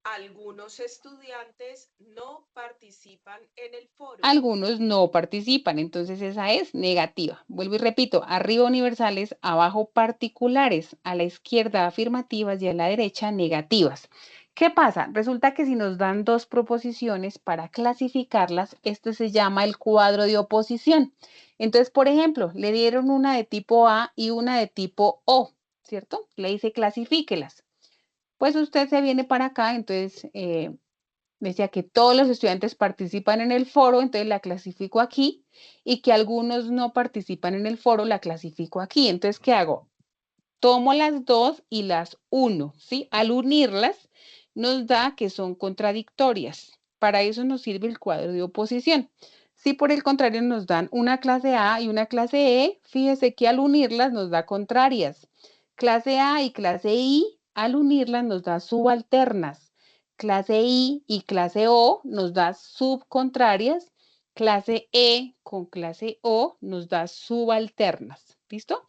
Algunos estudiantes no participan en el foro. Algunos no participan, entonces esa es negativa. Vuelvo y repito, arriba universales, abajo particulares, a la izquierda afirmativas y a la derecha negativas. ¿Qué pasa? Resulta que si nos dan dos proposiciones para clasificarlas, esto se llama el cuadro de oposición. Entonces, por ejemplo, le dieron una de tipo A y una de tipo O, ¿cierto? Le dice clasifíquelas. Pues usted se viene para acá, entonces decía que todos los estudiantes participan en el foro, entonces la clasifico aquí, y que algunos no participan en el foro, la clasifico aquí. Entonces, ¿qué hago? Tomo las dos y las uno, ¿sí? Al unirlas, nos da que son contradictorias. Para eso nos sirve el cuadro de oposición. Si por el contrario nos dan una clase A y una clase E, fíjese que al unirlas nos da contrarias. Clase A y clase I, al unirlas nos da subalternas. Clase I y clase O nos da subcontrarias. Clase E con clase O nos da subalternas. ¿Listo?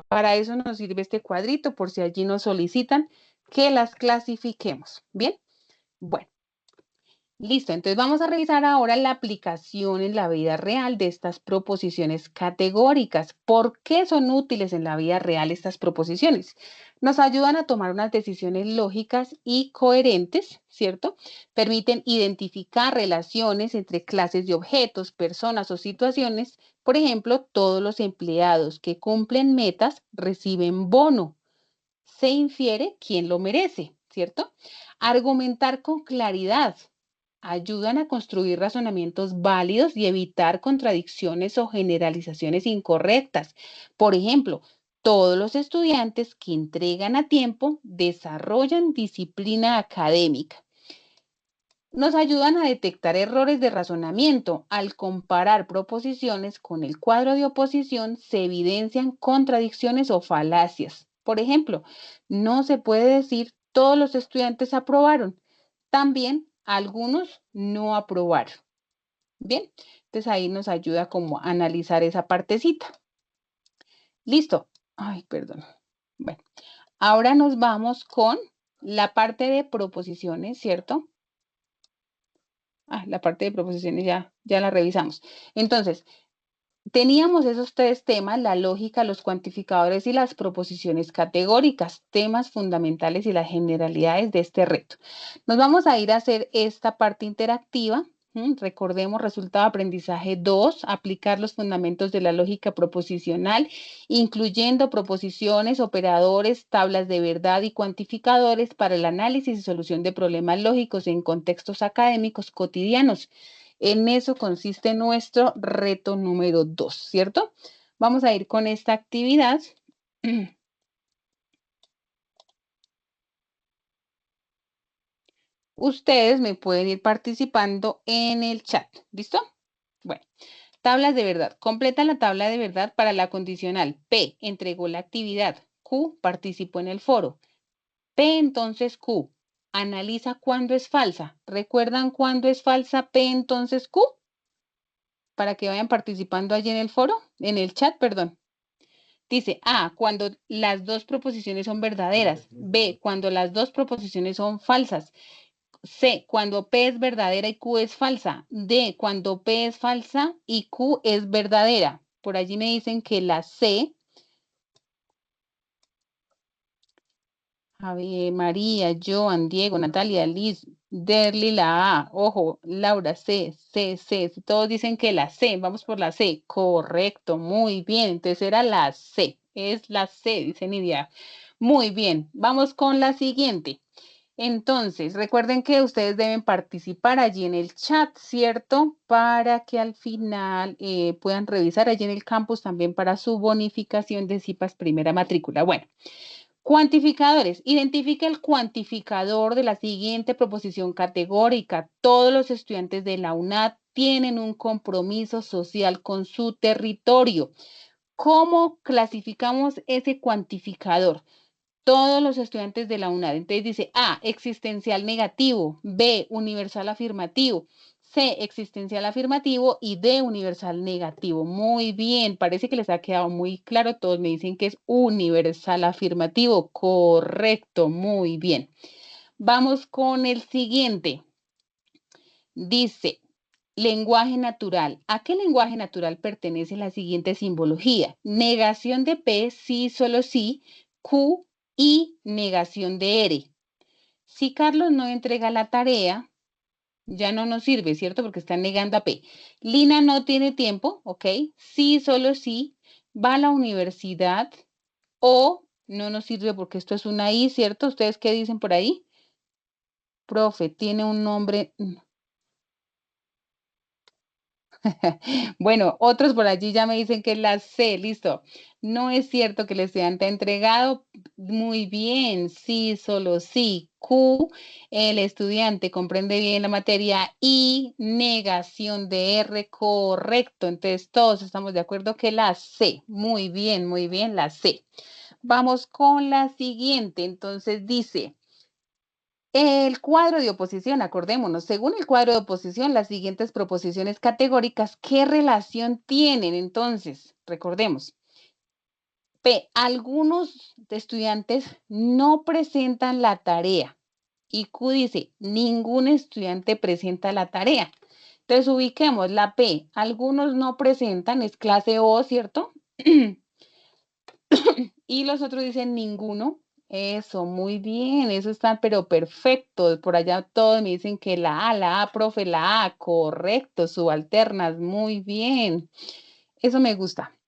Para eso nos sirve este cuadrito, por si allí nos solicitan que las clasifiquemos. ¿Bien? Bueno. Listo, entonces vamos a revisar ahora la aplicación en la vida real de estas proposiciones categóricas. ¿Por qué son útiles en la vida real estas proposiciones? Nos ayudan a tomar unas decisiones lógicas y coherentes, ¿cierto? Permiten identificar relaciones entre clases de objetos, personas o situaciones. Por ejemplo, todos los empleados que cumplen metas reciben bono. Se infiere quién lo merece, ¿cierto? Argumentar con claridad. Ayudan a construir razonamientos válidos y evitar contradicciones o generalizaciones incorrectas. Por ejemplo, todos los estudiantes que entregan a tiempo desarrollan disciplina académica. Nos ayudan a detectar errores de razonamiento. Al comparar proposiciones con el cuadro de oposición, se evidencian contradicciones o falacias. Por ejemplo, no se puede decir todos los estudiantes aprobaron. También algunos no aprobaron. Bien, entonces ahí nos ayuda como a analizar esa partecita. Listo. Ay, perdón. Bueno, ahora nos vamos con la parte de proposiciones, ¿cierto? La parte de proposiciones ya la revisamos. Entonces, Teníamos esos tres temas, la lógica, los cuantificadores y las proposiciones categóricas, temas fundamentales y las generalidades de este reto. Nos vamos a ir a hacer esta parte interactiva. Recordemos, resultado de aprendizaje 2, aplicar los fundamentos de la lógica proposicional, incluyendo proposiciones, operadores, tablas de verdad y cuantificadores para el análisis y solución de problemas lógicos en contextos académicos cotidianos. En eso consiste nuestro reto número 2, ¿cierto? Vamos a ir con esta actividad. Ustedes me pueden ir participando en el chat, ¿listo? Bueno, tablas de verdad. Completa la tabla de verdad para la condicional. P, entregó la actividad. Q, participó en el foro. P, entonces Q. Analiza cuándo es falsa. ¿Recuerdan cuándo es falsa P, entonces Q? Para que vayan participando allí en el foro, en el chat, perdón. Dice A, cuando las dos proposiciones son verdaderas. B, cuando las dos proposiciones son falsas. C, cuando P es verdadera y Q es falsa. D, cuando P es falsa y Q es verdadera. Por allí me dicen que la C, Javier, María, Joan, Diego, Natalia, Liz, Derly, la A. Ojo, Laura, C. Todos dicen que la C. Vamos por la C. Correcto, muy bien. Entonces era la C. Es la C, dice Nidia. Muy bien. Vamos con la siguiente. Entonces, recuerden que ustedes deben participar allí en el chat, ¿cierto? Para que al final puedan revisar allí en el campus también para su bonificación de CIPAS primera matrícula. Bueno, cuantificadores. Identifica el cuantificador de la siguiente proposición categórica. Todos los estudiantes de la UNAD tienen un compromiso social con su territorio. ¿Cómo clasificamos ese cuantificador? Todos los estudiantes de la UNAD. Entonces dice A, existencial negativo, B, universal afirmativo, C, existencial afirmativo y D, universal negativo. Muy bien, parece que les ha quedado muy claro. Todos me dicen que es universal afirmativo. Correcto, muy bien. Vamos con el siguiente. Dice, lenguaje natural. ¿A qué lenguaje natural pertenece la siguiente simbología? Negación de P, sí, solo sí, Q, y negación de R. Si Carlos no entrega la tarea, ya no nos sirve, ¿cierto? Porque está negando a P. Lina no tiene tiempo, ¿ok? Sí, solo sí, va a la universidad o no nos sirve porque esto es una I, ¿cierto? ¿Ustedes qué dicen por ahí? Profe, tiene un nombre... Bueno, otros por allí ya me dicen que es la C, listo. No es cierto que el estudiante ha entregado. Muy bien, sí, solo sí. Q, el estudiante comprende bien la materia y negación de R, correcto. Entonces todos estamos de acuerdo que la C. Muy bien, la C. Vamos con la siguiente. Entonces dice... El cuadro de oposición, acordémonos, según el cuadro de oposición, las siguientes proposiciones categóricas, ¿qué relación tienen? Entonces, recordemos. P, algunos estudiantes no presentan la tarea. Y Q dice, ningún estudiante presenta la tarea. Entonces, ubiquemos la P, algunos no presentan, es clase O, ¿cierto? Y los otros dicen ninguno. Eso, muy bien, eso está, pero perfecto. Por allá todos me dicen que la A, profe, la A, correcto, subalternas, muy bien. Eso me gusta.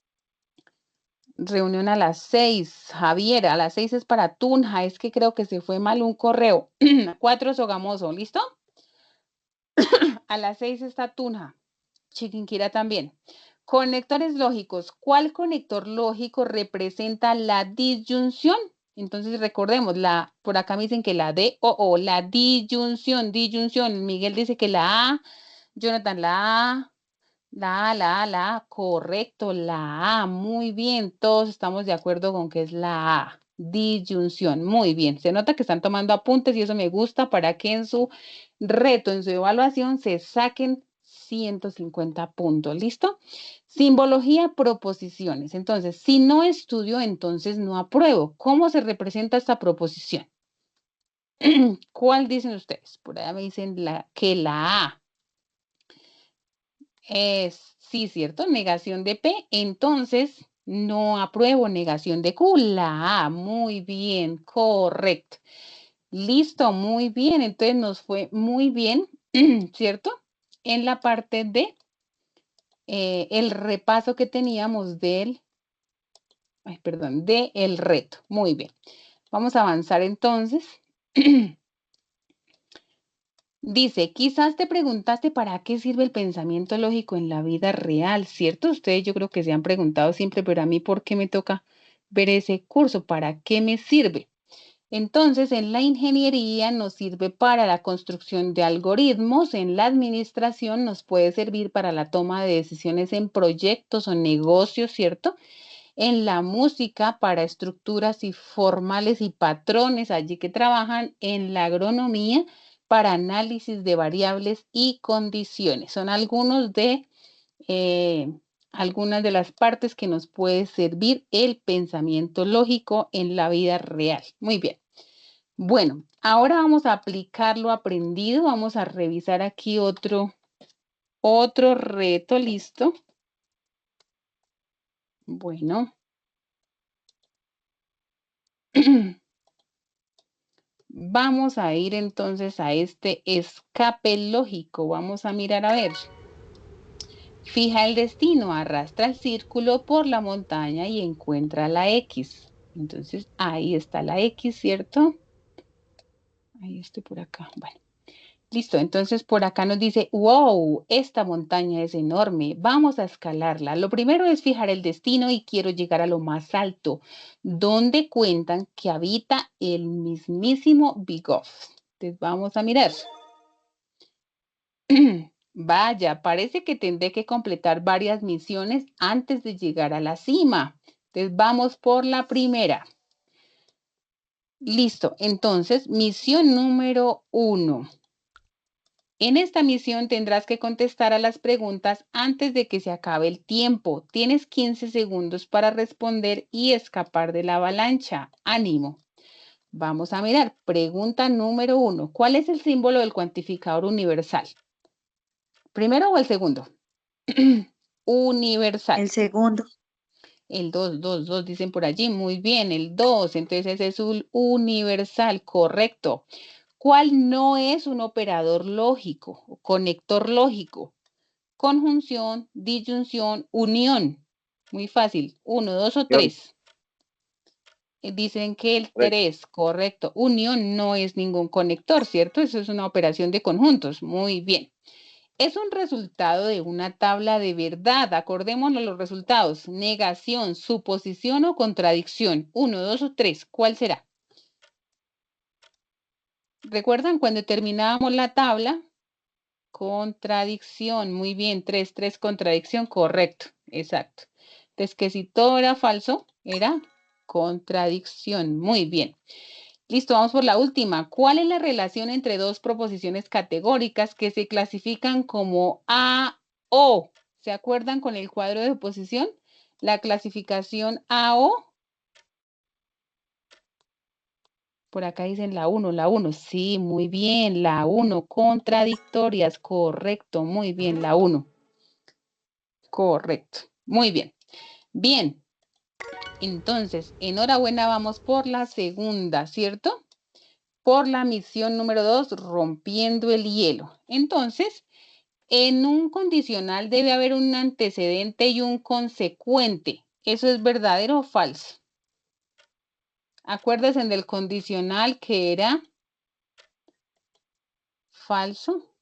Reunión a las 6, Javier, a las 6 es para Tunja, es que creo que se fue mal un correo. 4 Sogamoso, ¿listo? A las 6 está Tunja, Chiquinquirá también. Conectores lógicos. ¿Cuál conector lógico representa la disyunción? Entonces recordemos, por acá me dicen que la D o la disyunción. Miguel dice que la A, Jonathan la A, correcto, la A, muy bien, todos estamos de acuerdo con que es la A, disyunción, muy bien, se nota que están tomando apuntes y eso me gusta para que en su reto, en su evaluación se saquen 150 puntos, ¿listo? Simbología, proposiciones. Entonces, si no estudio, entonces no apruebo. ¿Cómo se representa esta proposición? ¿Cuál dicen ustedes? Por allá me dicen que la A. Sí, ¿cierto? Negación de P. Entonces, no apruebo negación de Q. La A. Muy bien, correcto. Listo, muy bien. Entonces nos fue muy bien, ¿cierto? En la parte de el repaso que teníamos del reto. Muy bien. Vamos a avanzar entonces. Dice, quizás te preguntaste para qué sirve el pensamiento lógico en la vida real, ¿cierto? Ustedes yo creo que se han preguntado siempre, pero a mí, ¿por qué me toca ver ese curso? ¿Para qué me sirve? Entonces, en la ingeniería nos sirve para la construcción de algoritmos, en la administración nos puede servir para la toma de decisiones en proyectos o negocios, ¿cierto? En la música para estructuras y formales y patrones allí que trabajan, en la agronomía para análisis de variables y condiciones. Son algunas de las partes que nos puede servir el pensamiento lógico en la vida real. Muy bien. Bueno, ahora vamos a aplicar lo aprendido. Vamos a revisar aquí otro reto. ¿Listo? Bueno. Vamos a ir entonces a este escape lógico. Vamos a mirar a ver. Fija el destino, arrastra el círculo por la montaña y encuentra la X. Entonces, ahí está la X, ¿cierto? Ahí estoy por acá. Bueno. Listo, entonces por acá nos dice, wow, esta montaña es enorme, vamos a escalarla. Lo primero es fijar el destino y quiero llegar a lo más alto, donde cuentan que habita el mismísimo Big Off. Entonces vamos a mirar. Vaya, parece que tendré que completar varias misiones antes de llegar a la cima. Entonces vamos por la primera. Listo, entonces misión número 1. En esta misión tendrás que contestar a las preguntas antes de que se acabe el tiempo. Tienes 15 segundos para responder y escapar de la avalancha. ¡Ánimo! Vamos a mirar. Pregunta número 1. ¿Cuál es el símbolo del cuantificador universal? ¿Primero o el segundo? Universal. El segundo. El 2 dicen por allí. Muy bien, el 2. Entonces ese es un universal, correcto. ¿Cuál no es un operador lógico o conector lógico? Conjunción, disyunción, unión. Muy fácil. 1, 2 o 3. Dicen que el 3, correcto. Unión no es ningún conector, ¿cierto? Eso es una operación de conjuntos. Muy bien. Es un resultado de una tabla de verdad. Acordémonos los resultados. Negación, suposición o contradicción. 1, 2 o 3. ¿Cuál será? ¿Recuerdan cuando terminábamos la tabla? Contradicción, muy bien, 3, contradicción, correcto, exacto. Entonces, que si todo era falso, era contradicción, muy bien. Listo, vamos por la última. ¿Cuál es la relación entre dos proposiciones categóricas que se clasifican como A-O? ¿Se acuerdan con el cuadro de oposición? La clasificación A-O. Por acá dicen la 1. Sí, muy bien, la 1. Contradictorias, correcto, muy bien, la 1. Correcto, muy bien. Bien, entonces, enhorabuena, vamos por la segunda, ¿cierto? Por la misión número 2, rompiendo el hielo. Entonces, en un condicional debe haber un antecedente y un consecuente. ¿Eso es verdadero o falso? Acuérdense del condicional que era falso.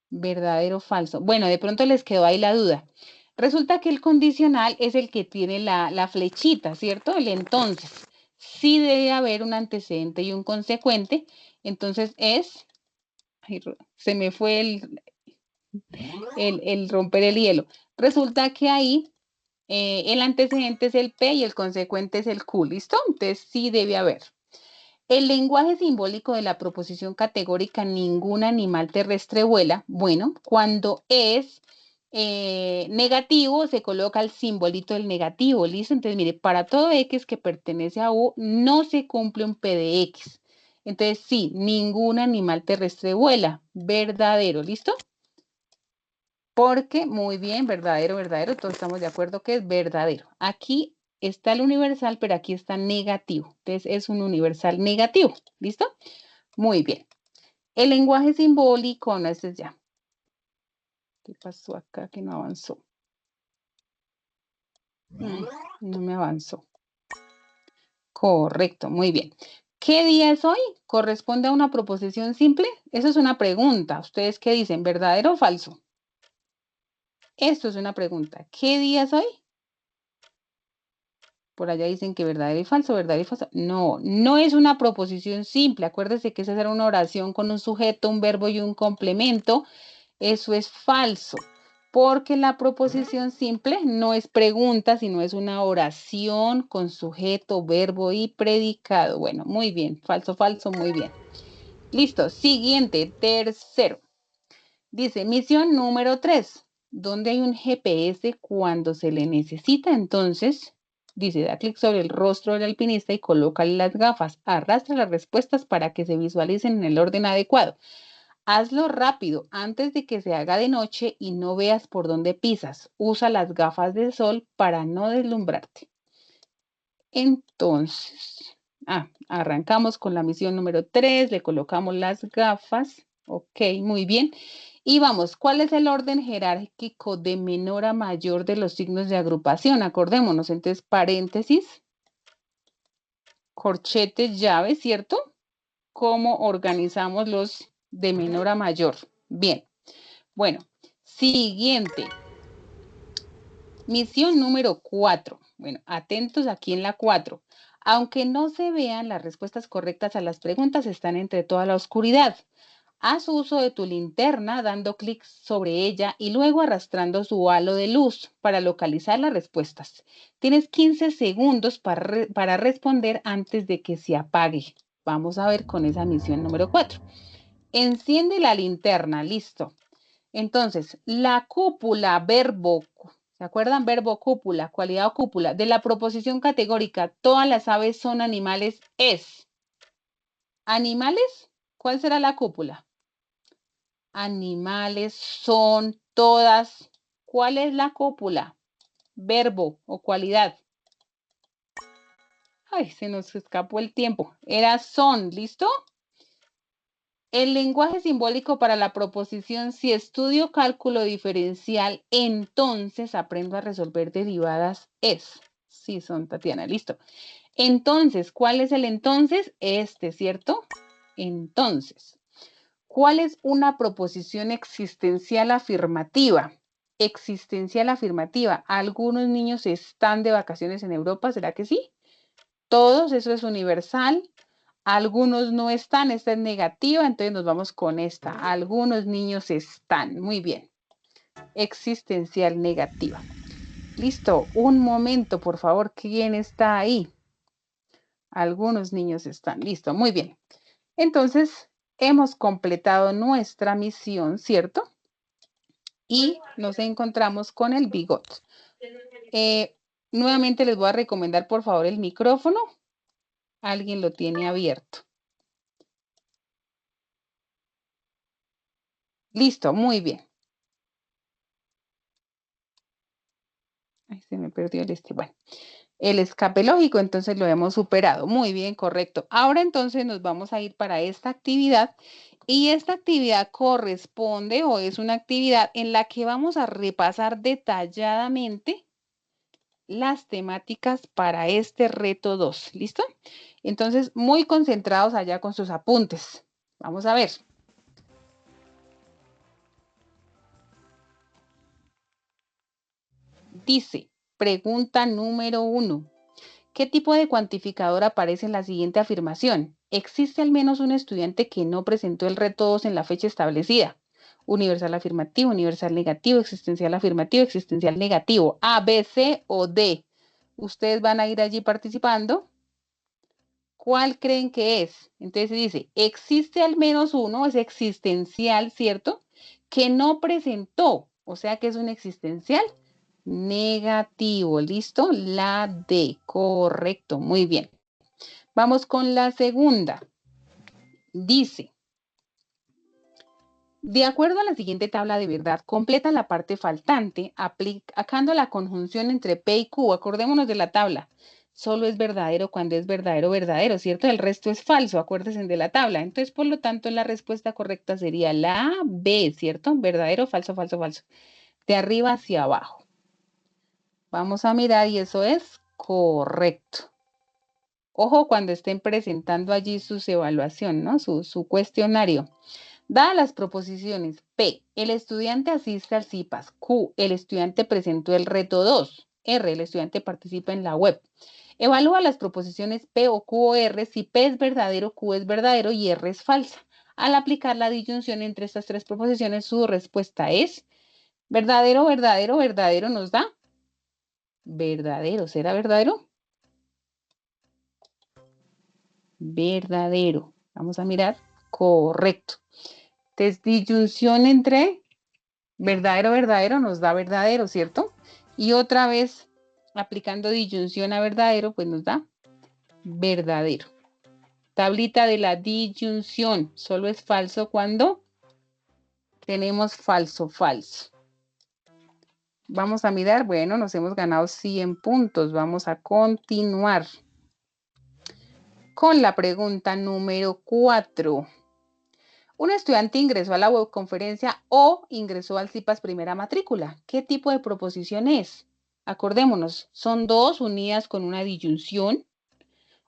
¿Verdadero o falso? Bueno, de pronto les quedó ahí la duda. Resulta que el condicional es el que tiene la flechita, ¿cierto? El entonces. Sí debe haber un antecedente y un consecuente. Entonces es... Ay, se me fue el romper el hielo. Resulta que ahí el antecedente es el P y el consecuente es el Q, ¿listo? Entonces sí debe haber. El lenguaje simbólico de la proposición categórica ningún animal terrestre vuela, bueno, cuando es negativo se coloca el simbolito del negativo, ¿listo? Entonces, mire, para todo X que pertenece a U no se cumple un P de X. Entonces, sí, ningún animal terrestre vuela, verdadero, ¿listo? Porque, muy bien, verdadero, verdadero, todos estamos de acuerdo que es verdadero. Aquí está el universal, pero aquí está negativo. Entonces, es un universal negativo. ¿Listo? Muy bien. El lenguaje simbólico, no, este es ya. ¿Qué pasó acá que no avanzó? No me avanzó. Correcto, muy bien. ¿Qué día es hoy? ¿Corresponde a una proposición simple? Eso es una pregunta. ¿Ustedes qué dicen? ¿Verdadero o falso? Esto es una pregunta. ¿Qué día es hoy? Por allá dicen que verdadero y falso, verdadero y falso. No, no es una proposición simple. Acuérdese que esa era una oración con un sujeto, un verbo y un complemento. Eso es falso, porque la proposición simple no es pregunta, sino es una oración con sujeto, verbo y predicado. Bueno, muy bien. Falso, falso, muy bien. Listo. Siguiente, tercero. Dice, misión número 3. ¿Dónde hay un GPS cuando se le necesita? Entonces, dice, da clic sobre el rostro del alpinista y colócale las gafas. Arrastra las respuestas para que se visualicen en el orden adecuado. Hazlo rápido, antes de que se haga de noche y no veas por dónde pisas. Usa las gafas de sol para no deslumbrarte. Entonces, arrancamos con la misión número 3, le colocamos las gafas. Ok, muy bien. Y vamos, ¿cuál es el orden jerárquico de menor a mayor de los signos de agrupación? Acordémonos, entonces, paréntesis, corchetes, llaves, ¿cierto? ¿Cómo organizamos los de menor a mayor? Bien. Bueno, siguiente. Misión número 4. Bueno, atentos aquí en la 4. Aunque no se vean, las respuestas correctas a las preguntas están entre toda la oscuridad. Haz uso de tu linterna dando clic sobre ella y luego arrastrando su halo de luz para localizar las respuestas. Tienes 15 segundos para responder antes de que se apague. Vamos a ver con esa misión número 4. Enciende la linterna, listo. Entonces, la cúpula, verbo, ¿se acuerdan? Verbo cúpula, cualidad o cúpula. De la proposición categórica, todas las aves son animales, es. ¿Animales? ¿Cuál será la cúpula? Animales son todas. ¿Cuál es la cúpula? Verbo o cualidad. Ay, se nos escapó el tiempo. Era son, ¿listo? El lenguaje simbólico para la proposición, si estudio cálculo diferencial, entonces aprendo a resolver derivadas, es. Sí, son, Tatiana, listo. Entonces, ¿cuál es el entonces? Este, ¿cierto? Entonces, ¿cuál es una proposición existencial afirmativa? Existencial afirmativa. ¿Algunos niños están de vacaciones en Europa? ¿Será que sí? Todos, eso es universal. Algunos no están, esta es negativa, entonces nos vamos con esta. Algunos niños están, muy bien. Existencial negativa. Listo, un momento, por favor, ¿quién está ahí? Algunos niños están, listo, muy bien. Entonces, hemos completado nuestra misión, ¿cierto? Y nos encontramos con el bigot. Nuevamente les voy a recomendar, por favor, el micrófono. Alguien lo tiene abierto. Listo, muy bien. Ay, se me perdió el Bueno, el escape lógico, entonces lo hemos superado. Muy bien, correcto. Ahora entonces nos vamos a ir para esta actividad y esta actividad corresponde o es una actividad en la que vamos a repasar detalladamente las temáticas para este reto 2. ¿Listo? Entonces, muy concentrados allá con sus apuntes. Vamos a ver. Dice, pregunta número 1. ¿Qué tipo de cuantificador aparece en la siguiente afirmación? ¿Existe al menos un estudiante que no presentó el reto 2 en la fecha establecida? Universal afirmativo, universal negativo, existencial negativo. A, B, C o D. Ustedes van a ir allí participando. ¿Cuál creen que es? Entonces dice, existe al menos uno, es existencial, ¿cierto? Que no presentó, o sea que es un existencial negativo, ¿listo? La D, correcto, muy bien. Vamos con la segunda. Dice, De acuerdo a la siguiente tabla de verdad, completa la parte faltante aplicando la conjunción entre P y Q. Acordémonos de la tabla. Solo es verdadero cuando es verdadero, verdadero, ¿cierto? El resto es falso, acuérdense de la tabla. Entonces, por lo tanto, la respuesta correcta sería la B, ¿cierto? Verdadero, falso, falso, falso. De arriba hacia abajo. Vamos a mirar y eso es correcto. Ojo cuando estén presentando allí sus evaluaciones, ¿no? Su cuestionario. Dadas las proposiciones P, el estudiante asiste al CIPAS. Q, el estudiante presentó el reto 2. R, el estudiante participa en la web. Evalúa las proposiciones P o Q o R si P es verdadero, Q es verdadero y R es falsa. Al aplicar la disyunción entre estas tres proposiciones, su respuesta es verdadero, verdadero, verdadero nos da verdadero. ¿Será verdadero? Verdadero. Vamos a mirar. Correcto. Disyunción entre verdadero, verdadero nos da verdadero, ¿cierto? Y otra vez, aplicando disyunción a verdadero, pues nos da verdadero. Tablita de la disyunción. Solo es falso cuando tenemos falso, falso. Vamos a mirar, bueno, nos hemos ganado 100 puntos. Vamos a continuar con la pregunta número 4. Un estudiante ingresó a la webconferencia o ingresó al CIPAS primera matrícula. ¿Qué tipo de proposición es? Acordémonos, son dos unidas con una disyunción,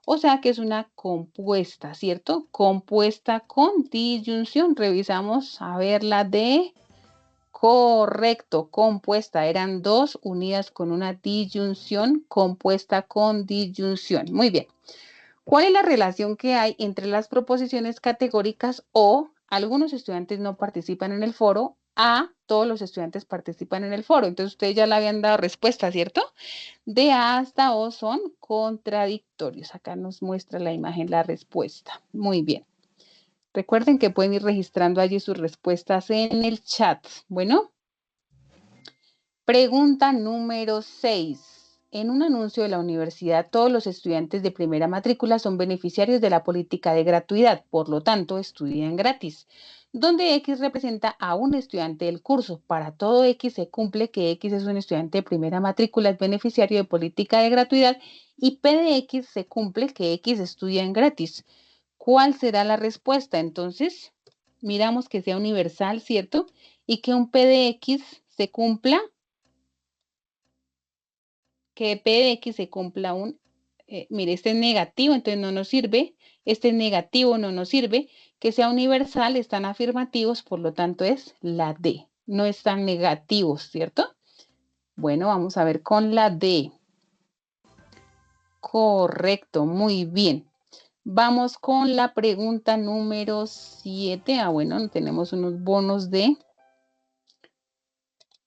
o sea que es una compuesta, ¿cierto? Compuesta con disyunción. Revisamos a ver la D. Correcto, compuesta. Eran dos unidas con una disyunción, compuesta con disyunción. Muy bien. ¿Cuál es la relación que hay entre las proposiciones categóricas o algunos estudiantes no participan en el foro a todos los estudiantes participan en el foro? Entonces ustedes ya le habían dado respuesta, ¿cierto? De A hasta O son contradictorios. Acá nos muestra la imagen la respuesta. Muy bien. Recuerden que pueden ir registrando allí sus respuestas en el chat. Bueno. Pregunta número 6. En un anuncio de la universidad, todos los estudiantes de primera matrícula son beneficiarios de la política de gratuidad, por lo tanto, estudian gratis. Donde X representa a un estudiante del curso. Para todo X se cumple que X es un estudiante de primera matrícula, es beneficiario de política de gratuidad, y P de X se cumple que X estudia en gratis. ¿Cuál será la respuesta? Entonces, miramos que sea universal, ¿cierto? Y que un P de X se cumpla, que P de X se cumpla mire, este es negativo, entonces no nos sirve, este es negativo, no nos sirve, que sea universal, están afirmativos, por lo tanto es la D, no están negativos, ¿cierto? Bueno, vamos a ver con la D. Correcto, muy bien. Vamos con la pregunta número 7. Bueno, tenemos unos bonos de...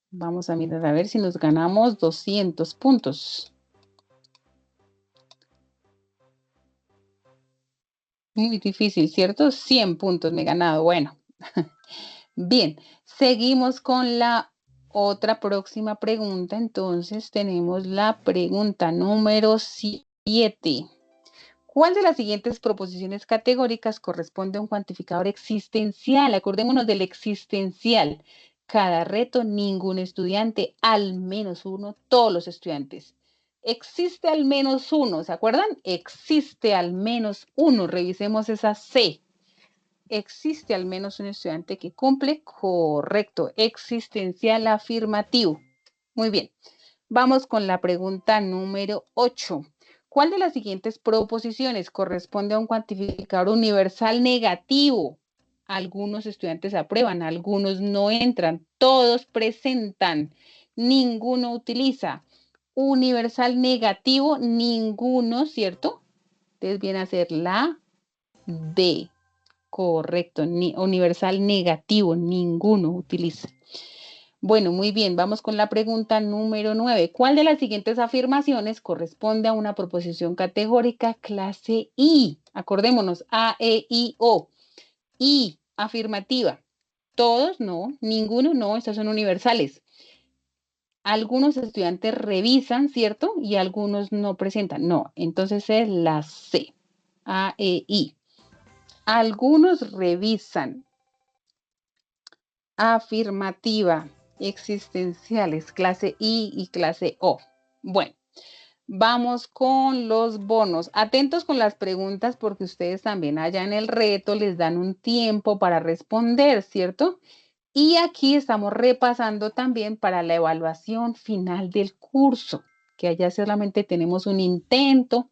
Vamos a mirar a ver si nos ganamos 200 puntos. Muy difícil, ¿cierto? 100 puntos me he ganado. Bueno, bien, seguimos con la otra próxima pregunta. Entonces tenemos la pregunta número 7. ¿Cuál de las siguientes proposiciones categóricas corresponde a un cuantificador existencial? Acordémonos del existencial. Cada reto, ningún estudiante, al menos uno, todos los estudiantes. Existe al menos uno, ¿se acuerdan? Existe al menos uno. Revisemos esa C. Existe al menos un estudiante que cumple. Correcto. Existencial afirmativo. Muy bien. Vamos con la pregunta número 8. ¿Cuál de las siguientes proposiciones corresponde a un cuantificador universal negativo? Algunos estudiantes aprueban, algunos no entran, todos presentan, ninguno utiliza. Universal negativo, ninguno, ¿cierto? Entonces viene a ser la D. Correcto, universal negativo, ninguno utiliza. Bueno, muy bien, vamos con la pregunta número 9. ¿Cuál de las siguientes afirmaciones corresponde a una proposición categórica clase I? Acordémonos, A, E, I, O. I, afirmativa. Todos no, ninguno no, estas son universales. Algunos estudiantes revisan, ¿cierto? Y algunos no presentan. No, entonces es la C. A, E, I. Algunos revisan. Afirmativa. Existenciales, clase I y clase O. Bueno, vamos con los bonos. Atentos con las preguntas porque ustedes también allá en el reto les dan un tiempo para responder, ¿cierto? Y aquí estamos repasando también para la evaluación final del curso, que allá solamente tenemos un intento,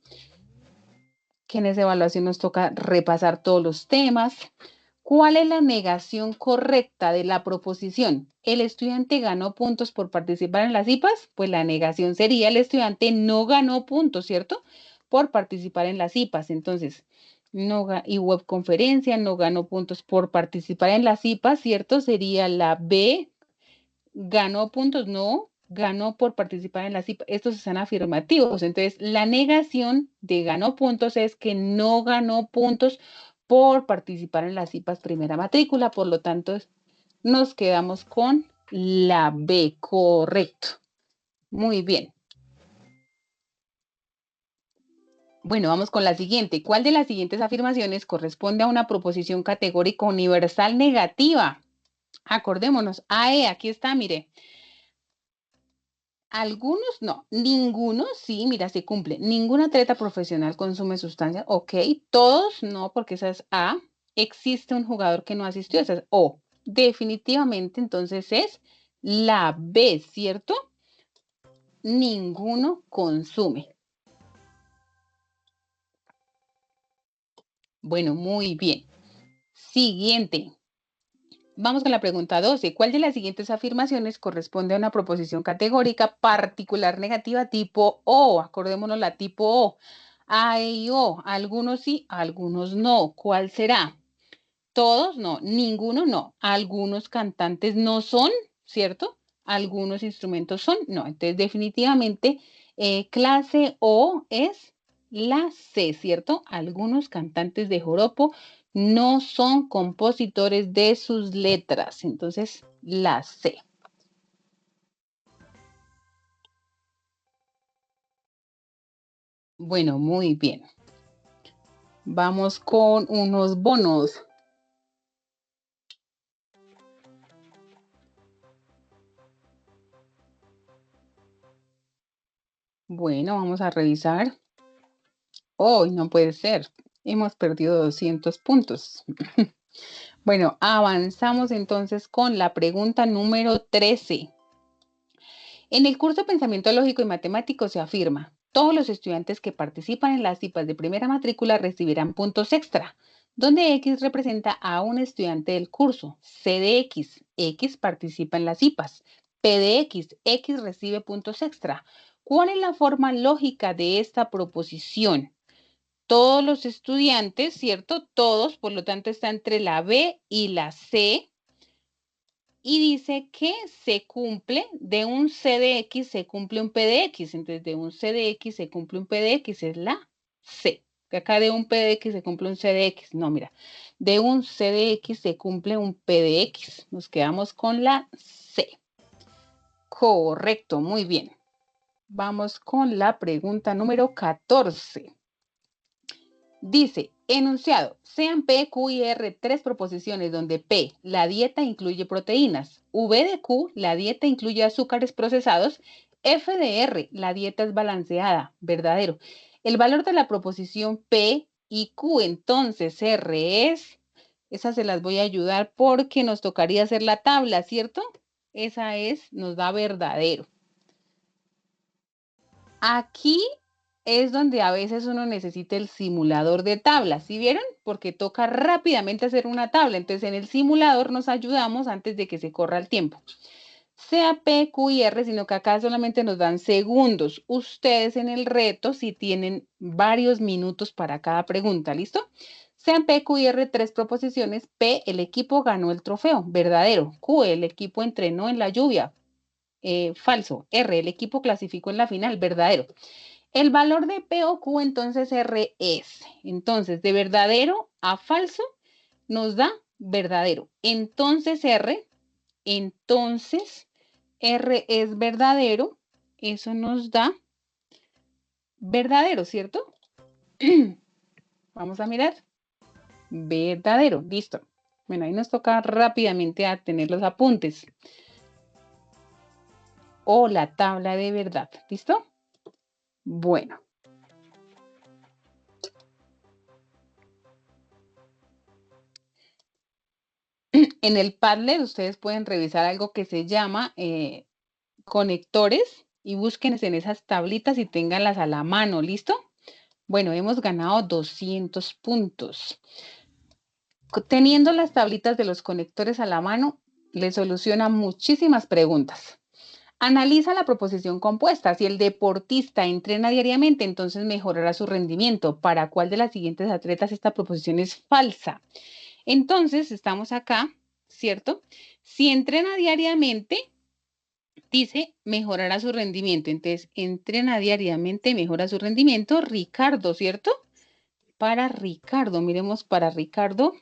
que en esa evaluación nos toca repasar todos los temas. ¿Cuál es la negación correcta de la proposición? ¿El estudiante ganó puntos por participar en las IPAs? Pues la negación sería el estudiante no ganó puntos, ¿cierto? Por participar en las IPAs. Entonces, y webconferencia no ganó puntos por participar en las IPAs, ¿cierto? Sería la B. ¿Ganó puntos? No, ganó por participar en las IPAs. Estos están afirmativos. Entonces, la negación de ganó puntos es que no ganó puntos por participar en las IPAs primera matrícula. Por lo tanto, nos quedamos con la B, correcto. Muy bien. Bueno, vamos con la siguiente. ¿Cuál de las siguientes afirmaciones corresponde a una proposición categórica universal negativa? Acordémonos. AE, aquí está, mire. Algunos no, ninguno sí, mira, se cumple. Ningún atleta profesional consume sustancias, ok. Todos no, porque esa es A. Existe un jugador que no asistió, esa es O. Definitivamente, entonces es la B, ¿cierto? Ninguno consume. Bueno, muy bien. Siguiente. Vamos con la pregunta 12. ¿Cuál de las siguientes afirmaciones corresponde a una proposición categórica particular negativa tipo O? Acordémonos la tipo O. A y O. Algunos sí, algunos no. ¿Cuál será? Todos no, ninguno no. Algunos cantantes no son, ¿cierto? Algunos instrumentos son, no. Entonces, definitivamente, clase O es la C, ¿cierto? Algunos cantantes de joropo no son compositores de sus letras. Entonces, la C. Bueno, muy bien. Vamos con unos bonos. Bueno, vamos a revisar. Hoy no puede ser. Hemos perdido 200 puntos. Bueno, avanzamos entonces con la pregunta número 13. En el curso Pensamiento Lógico y Matemático se afirma, todos los estudiantes que participan en las IPAs de primera matrícula recibirán puntos extra, donde X representa a un estudiante del curso, C de X, X participa en las IPAs, P de X, X recibe puntos extra. ¿Cuál es la forma lógica de esta proposición? Todos los estudiantes, ¿cierto? Todos, por lo tanto, está entre la B y la C. Y dice que se cumple, de un C de X se cumple un P de X. Entonces, de un C de X se cumple un P de X, es la C. Que acá de un P de X se cumple un C de X. No, mira, de un C de X se cumple un P de X. Nos quedamos con la C. Correcto, muy bien. Vamos con la pregunta número 14. Dice, enunciado, sean P, Q y R tres proposiciones donde P, la dieta incluye proteínas, V de Q, la dieta incluye azúcares procesados, F de R, la dieta es balanceada, verdadero. El valor de la proposición P y Q, entonces R es, esas se las voy a ayudar porque nos tocaría hacer la tabla, ¿cierto? Esa es, nos da verdadero. Aquí es donde a veces uno necesita el simulador de tablas, ¿sí vieron? Porque toca rápidamente hacer una tabla. Entonces, en el simulador nos ayudamos antes de que se corra el tiempo. Sea P, Q y R, sino que acá solamente nos dan segundos. Ustedes en el reto sí tienen varios minutos para cada pregunta, ¿listo? Sean P, Q y R tres proposiciones. P, el equipo ganó el trofeo, verdadero. Q, el equipo entrenó en la lluvia, falso. R, el equipo clasificó en la final, verdadero. El valor de P o Q, entonces R es. Entonces, de verdadero a falso nos da verdadero. Entonces R es verdadero. Eso nos da verdadero, ¿cierto? Vamos a mirar. Verdadero, listo. Bueno, ahí nos toca rápidamente a tener los apuntes. O la tabla de verdad. ¿Listo? Bueno. En el Padlet ustedes pueden revisar algo que se llama conectores y busquen en esas tablitas y ténganlas a la mano. ¿Listo? Bueno, hemos ganado 200 puntos. Teniendo las tablitas de los conectores a la mano, le soluciona muchísimas preguntas. Analiza la proposición compuesta. Si el deportista entrena diariamente, entonces mejorará su rendimiento. ¿Para cuál de las siguientes atletas esta proposición es falsa? Entonces, estamos acá, ¿cierto? Si entrena diariamente, dice mejorará su rendimiento. Entonces, entrena diariamente, mejora su rendimiento. Ricardo, ¿cierto? Para Ricardo, miremos para Ricardo.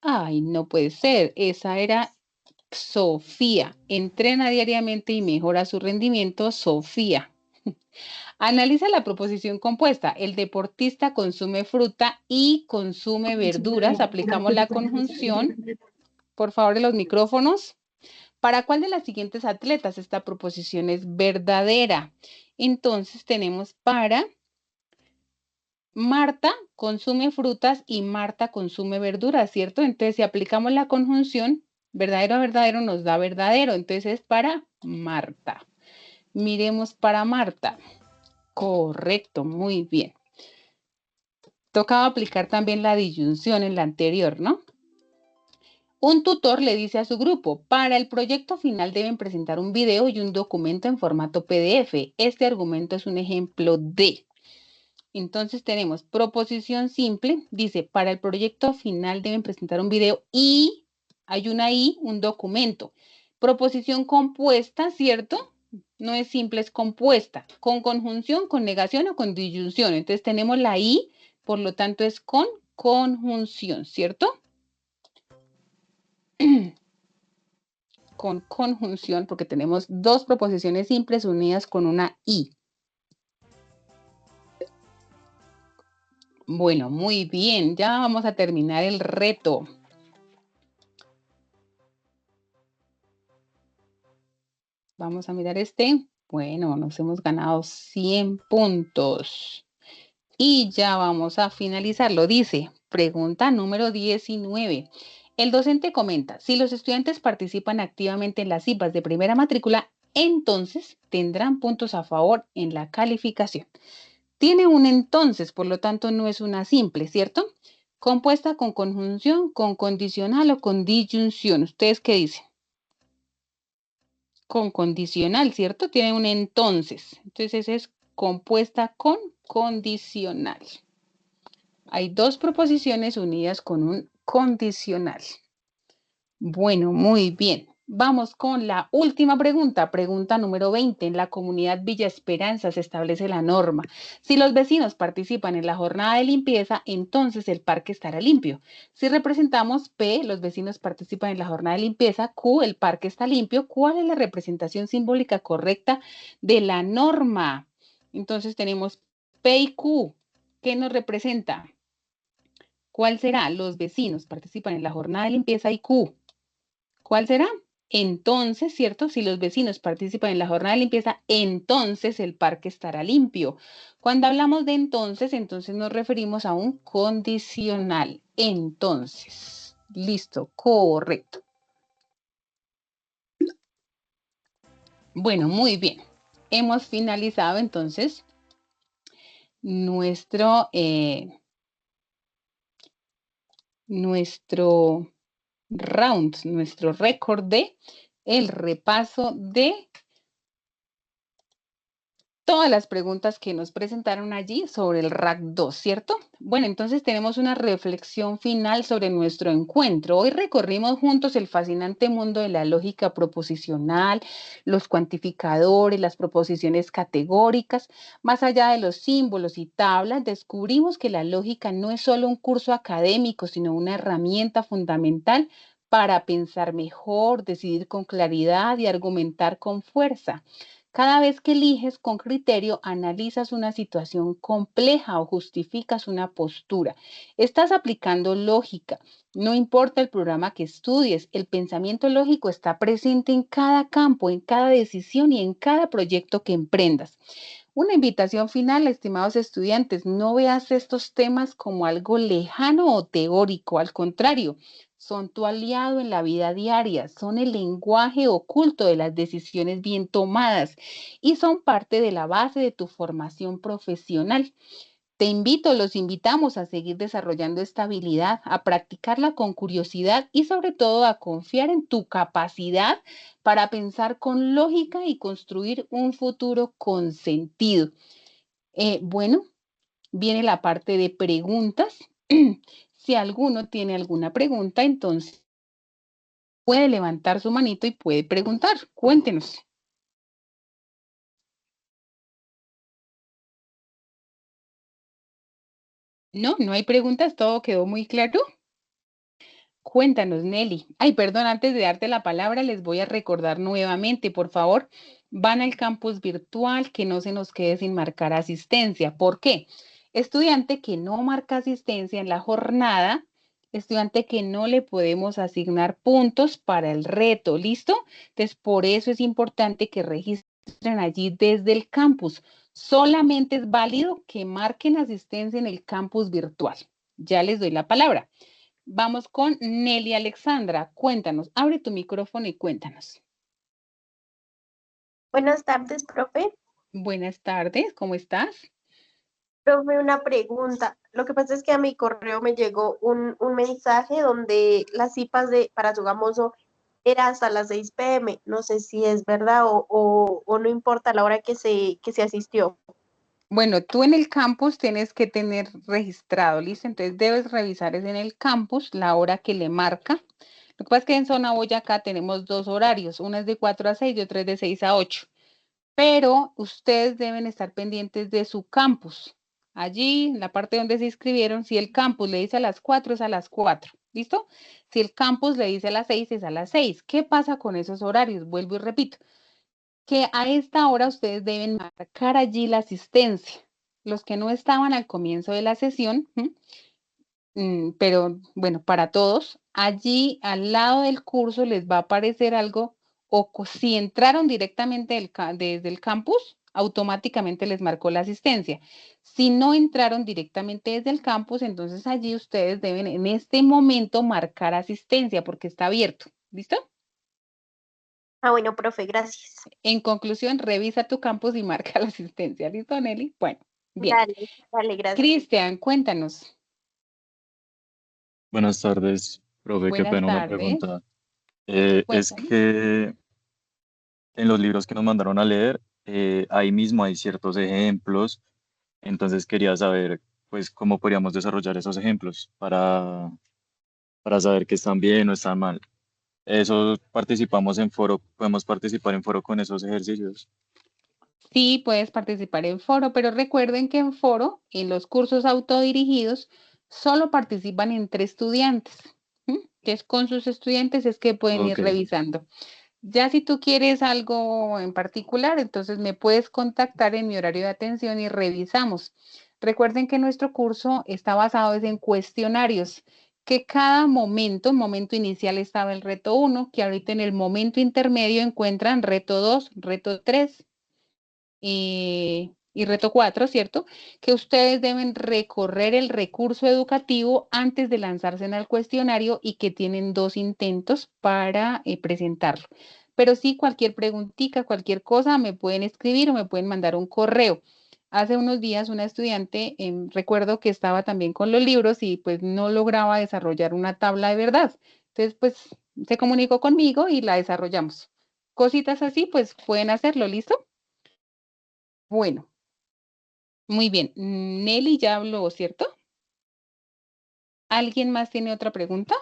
Ay, no puede ser. Esa era Sofía. Entrena diariamente y mejora su rendimiento. Sofía. Analiza la proposición compuesta. El deportista consume fruta y consume verduras. Aplicamos la conjunción. Por favor, en los micrófonos. ¿Para cuál de las siguientes atletas esta proposición es verdadera? Entonces tenemos para Marta consume frutas y Marta consume verduras, ¿cierto? Entonces, si aplicamos la conjunción, verdadero a verdadero nos da verdadero. Entonces, es para Marta. Miremos para Marta. Correcto, muy bien. Tocaba aplicar también la disyunción en la anterior, ¿no? Un tutor le dice a su grupo, para el proyecto final deben presentar un video y un documento en formato PDF. Este argumento es un ejemplo de... Entonces tenemos proposición simple, dice, para el proyecto final deben presentar un video y, hay una y, un documento. Proposición compuesta, ¿cierto? No es simple, es compuesta, con conjunción, con negación o con disyunción. Entonces tenemos la y, por lo tanto es con conjunción, ¿cierto? Con conjunción, porque tenemos dos proposiciones simples unidas con una y. Bueno, muy bien, ya vamos a terminar el reto. Vamos a mirar este. Bueno, nos hemos ganado 100 puntos. Y ya vamos a finalizarlo. Dice, pregunta número 19. El docente comenta, si los estudiantes participan activamente en las IPAs de primera matrícula, entonces tendrán puntos a favor en la calificación. Tiene un entonces, por lo tanto no es una simple, ¿cierto? Compuesta con conjunción, con condicional o con disyunción. ¿Ustedes qué dicen? Con condicional, ¿cierto? Tiene un entonces. Entonces es compuesta con condicional. Hay dos proposiciones unidas con un condicional. Bueno, muy bien. Vamos con la última pregunta, pregunta número 20. En la comunidad Villa Esperanza se establece la norma. Si los vecinos participan en la jornada de limpieza, entonces el parque estará limpio. Si representamos P, los vecinos participan en la jornada de limpieza, Q, el parque está limpio. ¿Cuál es la representación simbólica correcta de la norma? Entonces tenemos P y Q. ¿Qué nos representa? ¿Cuál será? Los vecinos participan en la jornada de limpieza y Q. ¿Cuál será? Entonces, ¿cierto? Si los vecinos participan en la jornada de limpieza, entonces el parque estará limpio. Cuando hablamos de entonces nos referimos a un condicional. Entonces, listo, correcto. Bueno, muy bien. Hemos finalizado entonces nuestro round, nuestro récord de el repaso de todas las preguntas que nos presentaron allí sobre el RAC 2, ¿cierto? Bueno, entonces tenemos una reflexión final sobre nuestro encuentro. Hoy recorrimos juntos el fascinante mundo de la lógica proposicional, los cuantificadores, las proposiciones categóricas. Más allá de los símbolos y tablas, descubrimos que la lógica no es solo un curso académico, sino una herramienta fundamental para pensar mejor, decidir con claridad y argumentar con fuerza. Cada vez que eliges con criterio, analizas una situación compleja o justificas una postura. Estás aplicando lógica. No importa el programa que estudies, el pensamiento lógico está presente en cada campo, en cada decisión y en cada proyecto que emprendas. Una invitación final, estimados estudiantes, no veas estos temas como algo lejano o teórico, al contrario, son tu aliado en la vida diaria, son el lenguaje oculto de las decisiones bien tomadas y son parte de la base de tu formación profesional. Te invito, los invitamos a seguir desarrollando esta habilidad, a practicarla con curiosidad y sobre todo a confiar en tu capacidad para pensar con lógica y construir un futuro con sentido. Bueno, viene la parte de preguntas. Si alguno tiene alguna pregunta, entonces puede levantar su manito y puede preguntar. Cuéntenos. No, no hay preguntas, todo quedó muy claro. Cuéntanos, Nelly. Ay, perdón, antes de darte la palabra, les voy a recordar nuevamente, por favor, van al campus virtual, que no se nos quede sin marcar asistencia. ¿Por qué? Estudiante que no marca asistencia en la jornada, estudiante que no le podemos asignar puntos para el reto, ¿listo? Entonces, por eso es importante que registren allí desde el campus. Solamente es válido que marquen asistencia en el campus virtual. Ya les doy la palabra. Vamos con Nelly Alexandra. Cuéntanos, abre tu micrófono y cuéntanos. Buenas tardes, profe. Buenas tardes, ¿cómo estás? Profe, una pregunta. Lo que pasa es que a mi correo me llegó un mensaje donde las cipas para su gamoso era hasta las 6 p.m. No sé si es verdad o no importa la hora que se asistió. Bueno, tú en el campus tienes que tener registrado, ¿listo? Entonces debes revisar es en el campus la hora que le marca. Lo que pasa es que en Zona Boyacá tenemos dos horarios, una es de 4 a 6 y otra es de 6 a 8. Pero ustedes deben estar pendientes de su campus. Allí, en la parte donde se inscribieron, si el campus le dice a las 4, es a las 4. ¿Listo? Si el campus le dice a las 6, es a las 6. ¿Qué pasa con esos horarios? Vuelvo y repito, que a esta hora ustedes deben marcar allí la asistencia. Los que no estaban al comienzo de la sesión, pero bueno, para todos, allí al lado del curso les va a aparecer algo, o si entraron directamente desde el campus, automáticamente les marcó la asistencia. Si no entraron directamente desde el campus, entonces allí ustedes deben en este momento marcar asistencia porque está abierto. ¿Listo? Ah, bueno, profe, gracias. En conclusión, revisa tu campus y marca la asistencia. ¿Listo, Nelly? Bueno, bien. Dale, gracias. Cristian, cuéntanos. Buenas tardes, profe, qué Buenas pena una tardes. pregunta. Es Cuéntame. que en los libros que nos mandaron a leer, ahí mismo hay ciertos ejemplos, entonces quería saber, pues, cómo podríamos desarrollar esos ejemplos para saber que están bien o están mal. Eso participamos en foro, podemos participar en foro con esos ejercicios. Sí, puedes participar en foro, pero recuerden que en foro, en los cursos autodirigidos, solo participan entre estudiantes. Entonces, con sus estudiantes es que pueden ir Ok. revisando. Ya si tú quieres algo en particular, entonces me puedes contactar en mi horario de atención y revisamos. Recuerden que nuestro curso está basado en cuestionarios, que cada momento inicial estaba el reto 1, que ahorita en el momento intermedio encuentran reto 2, reto 3 y reto 4, ¿cierto? Que ustedes deben recorrer el recurso educativo antes de lanzarse en el cuestionario y que tienen 2 intentos para presentarlo. Pero sí, cualquier preguntita, cualquier cosa, me pueden escribir o me pueden mandar un correo. Hace unos días una estudiante, recuerdo que estaba también con los libros y pues no lograba desarrollar una tabla de verdad. Entonces, pues se comunicó conmigo y la desarrollamos. Cositas así, pues pueden hacerlo, ¿listo? Bueno, muy bien. Nelly ya habló, ¿cierto? ¿Alguien más tiene otra pregunta?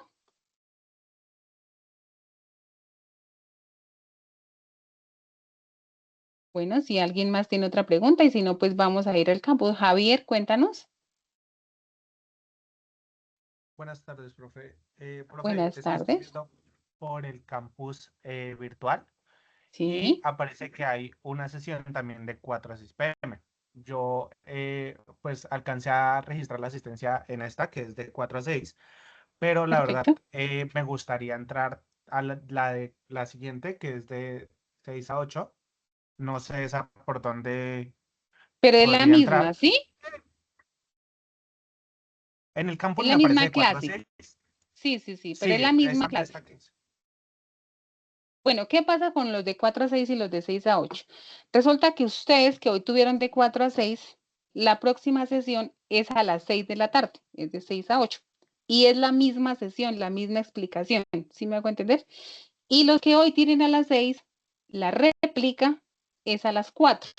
Bueno, si alguien más tiene otra pregunta y si no, pues vamos a ir al campo. Javier, cuéntanos. Buenas tardes, profe. Profe, Buenas es que estoy tardes. viendo por el campus virtual Sí. aparece que hay una sesión también de 4 a 6 p.m. Yo pues alcancé a registrar la asistencia en esta, que es de 4 a 6, pero la verdad Perfecto. me gustaría entrar a la siguiente, que es de 6 a 8. No sé esa por dónde Pero es la podría misma, entrar. ¿sí? En el Es campus me la aparece misma de 4 a clase. 6. Sí, pero Sí, es la misma clase. esta que es. Bueno, ¿qué pasa con los de 4 a 6 y los de 6 a 8? Resulta que ustedes que hoy tuvieron de 4 a 6, la próxima sesión es a las 6 de la tarde, es de 6 a 8. Y es la misma sesión, la misma explicación, ¿sí me hago entender? Y los que hoy tienen a las 6, la réplica es a las 4.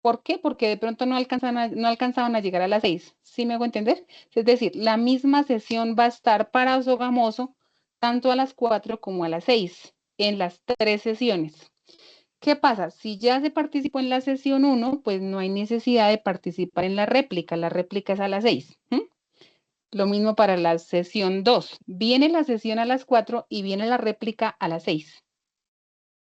¿Por qué? Porque de pronto no alcanzaban a llegar a las 6. ¿Sí me hago entender? Es decir, la misma sesión va a estar para Sogamoso tanto a las 4 como a las 6, en las 3 sesiones. ¿Qué pasa? Si ya se participó en la sesión 1, pues no hay necesidad de participar en la réplica. La réplica es a las 6. Lo mismo para la sesión 2. Viene la sesión a las 4 y viene la réplica a las 6.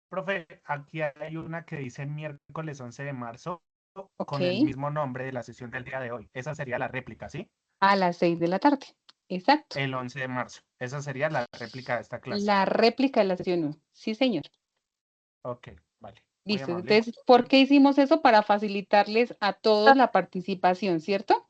Profe, aquí hay una que dice miércoles 11 de marzo Ok. con el mismo nombre de la sesión del día de hoy. Esa sería la réplica, ¿sí? A las 6 de la tarde. Exacto. El 11 de marzo. Esa sería la réplica de esta clase. La réplica de la sesión 1. Sí, señor. Ok, vale. Muy Listo. amable. Entonces, ¿por qué hicimos eso? Para facilitarles a todos la participación, ¿cierto?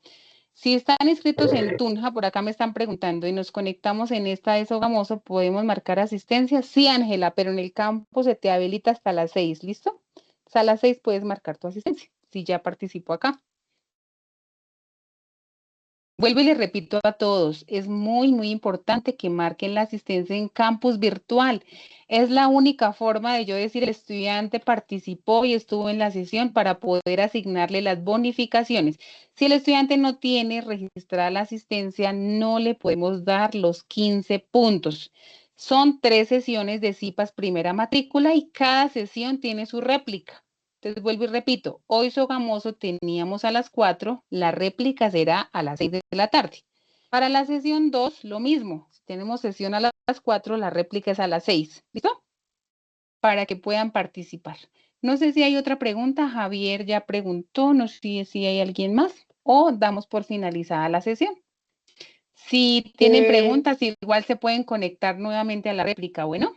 Si están inscritos en Tunja, por acá me están preguntando, y nos conectamos en esta de Sogamoso, ¿podemos marcar asistencia? Sí, Ángela, pero en el campo se te habilita hasta las 6, ¿listo? Hasta las 6 puedes marcar tu asistencia, si ya participó acá. Vuelvo y les repito a todos, es muy importante que marquen la asistencia en campus virtual. Es la única forma de yo decir el estudiante participó y estuvo en la sesión para poder asignarle las bonificaciones. Si el estudiante no tiene registrada la asistencia, no le podemos dar los 15 puntos. Son 3 sesiones de CIPAS primera matrícula y cada sesión tiene su réplica. Entonces vuelvo y repito, hoy Sogamoso teníamos a las 4, la réplica será a las 6 de la tarde. Para la sesión 2, lo mismo. Si tenemos sesión a las 4, la réplica es a las 6. ¿Listo? Para que puedan participar. No sé si hay otra pregunta. Javier ya preguntó, no sé si hay alguien más o damos por finalizada la sesión. Si tienen preguntas, igual se pueden conectar nuevamente a la réplica. Bueno,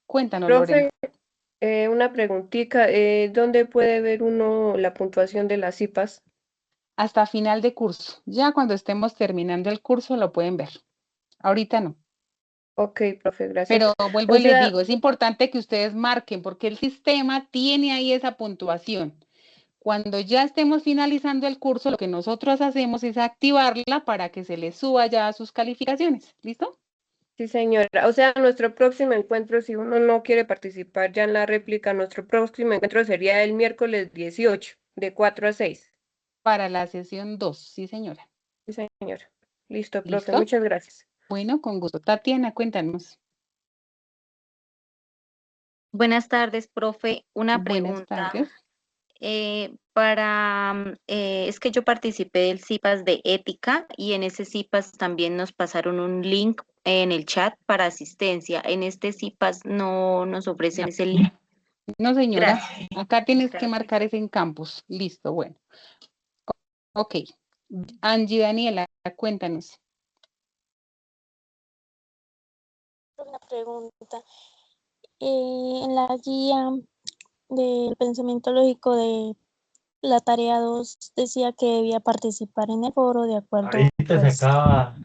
cuéntanos, Lorena. Profe, una preguntita, ¿dónde puede ver uno la puntuación de las CIPAS? Hasta final de curso. Ya cuando estemos terminando el curso lo pueden ver. Ahorita no. Ok, profe, gracias. Pero vuelvo O y les sea, digo, es importante que ustedes marquen porque el sistema tiene ahí esa puntuación. Cuando ya estemos finalizando el curso, lo que nosotros hacemos es activarla para que se les suba ya sus calificaciones. ¿Listo? sí, señora. O sea, nuestro próximo encuentro, si uno no quiere participar ya en la réplica, nuestro próximo encuentro sería el miércoles 18, de 4 a 6. Para la sesión 2, sí, señora. Sí, señora. Listo, profe, ¿Listo? muchas gracias. Bueno, con gusto. Tatiana, cuéntanos. Buenas tardes, profe. Una Buenas pregunta. tardes. Es que yo participé del CIPAS de ética y en ese CIPAS también nos pasaron un link en el chat para asistencia. En este CIPAS no nos ofrecen ese link. No, señora. Gracias. Acá tienes que Gracias. marcar ese en campus. Listo, bueno. Ok. Angie Daniela, cuéntanos. Una pregunta. En la guía del pensamiento lógico de la tarea 2 decía que debía participar en el foro de acuerdo. Ahorita se acaba.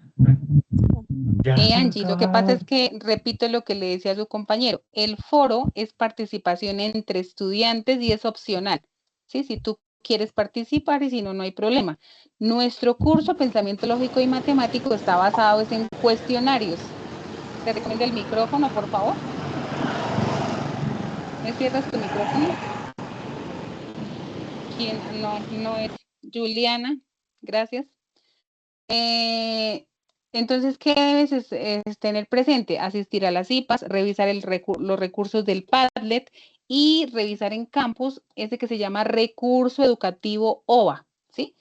Ya se Angie, lo que pasa acaba. es que, repito lo que le decía a su compañero, el foro es participación entre estudiantes y es opcional. ¿Sí? Si tú quieres participar y si no, no hay problema. Nuestro curso Pensamiento Lógico y Matemático está basado en cuestionarios. Te recomiendo el micrófono, por favor. ¿Me cierras tu micrófono? ¿Quién? No es Juliana. Gracias. Entonces, ¿qué debes tener presente? Asistir a las CIPAS, revisar los recursos del Padlet y revisar en campus ese que se llama recurso educativo OVA, ¿sí?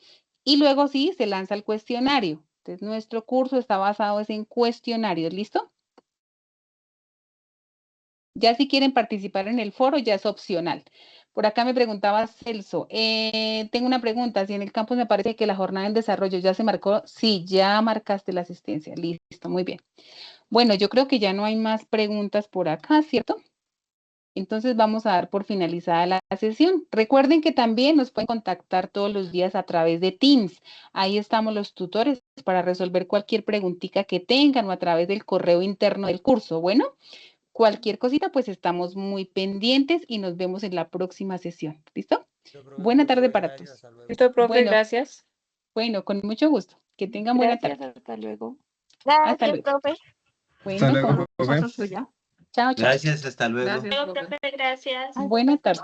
Y luego sí, se lanza el cuestionario. Entonces, nuestro curso está basado en cuestionarios, ¿listo? Ya si quieren participar en el foro, ya es opcional. Por acá me preguntaba Celso, tengo una pregunta, si en el campus me parece que la jornada en desarrollo ya se marcó, sí, ya marcaste la asistencia, listo, muy bien. Bueno, yo creo que ya no hay más preguntas por acá, ¿cierto? Entonces vamos a dar por finalizada la sesión. Recuerden que también nos pueden contactar todos los días a través de Teams. Ahí estamos los tutores para resolver cualquier preguntita que tengan o a través del correo interno del curso. Bueno, cualquier cosita, pues estamos muy pendientes y nos vemos en la próxima sesión. ¿Listo? Buena tarde para todos. Listo, profe, Bueno, gracias. bueno, con mucho gusto. Que tengan buena Gracias, tarde. hasta luego. Hasta Gracias, luego. profe. Bueno, Hasta luego, con profe. gusto ya. Chao, chao. Gracias, hasta luego. Profe, gracias. Buena tarde.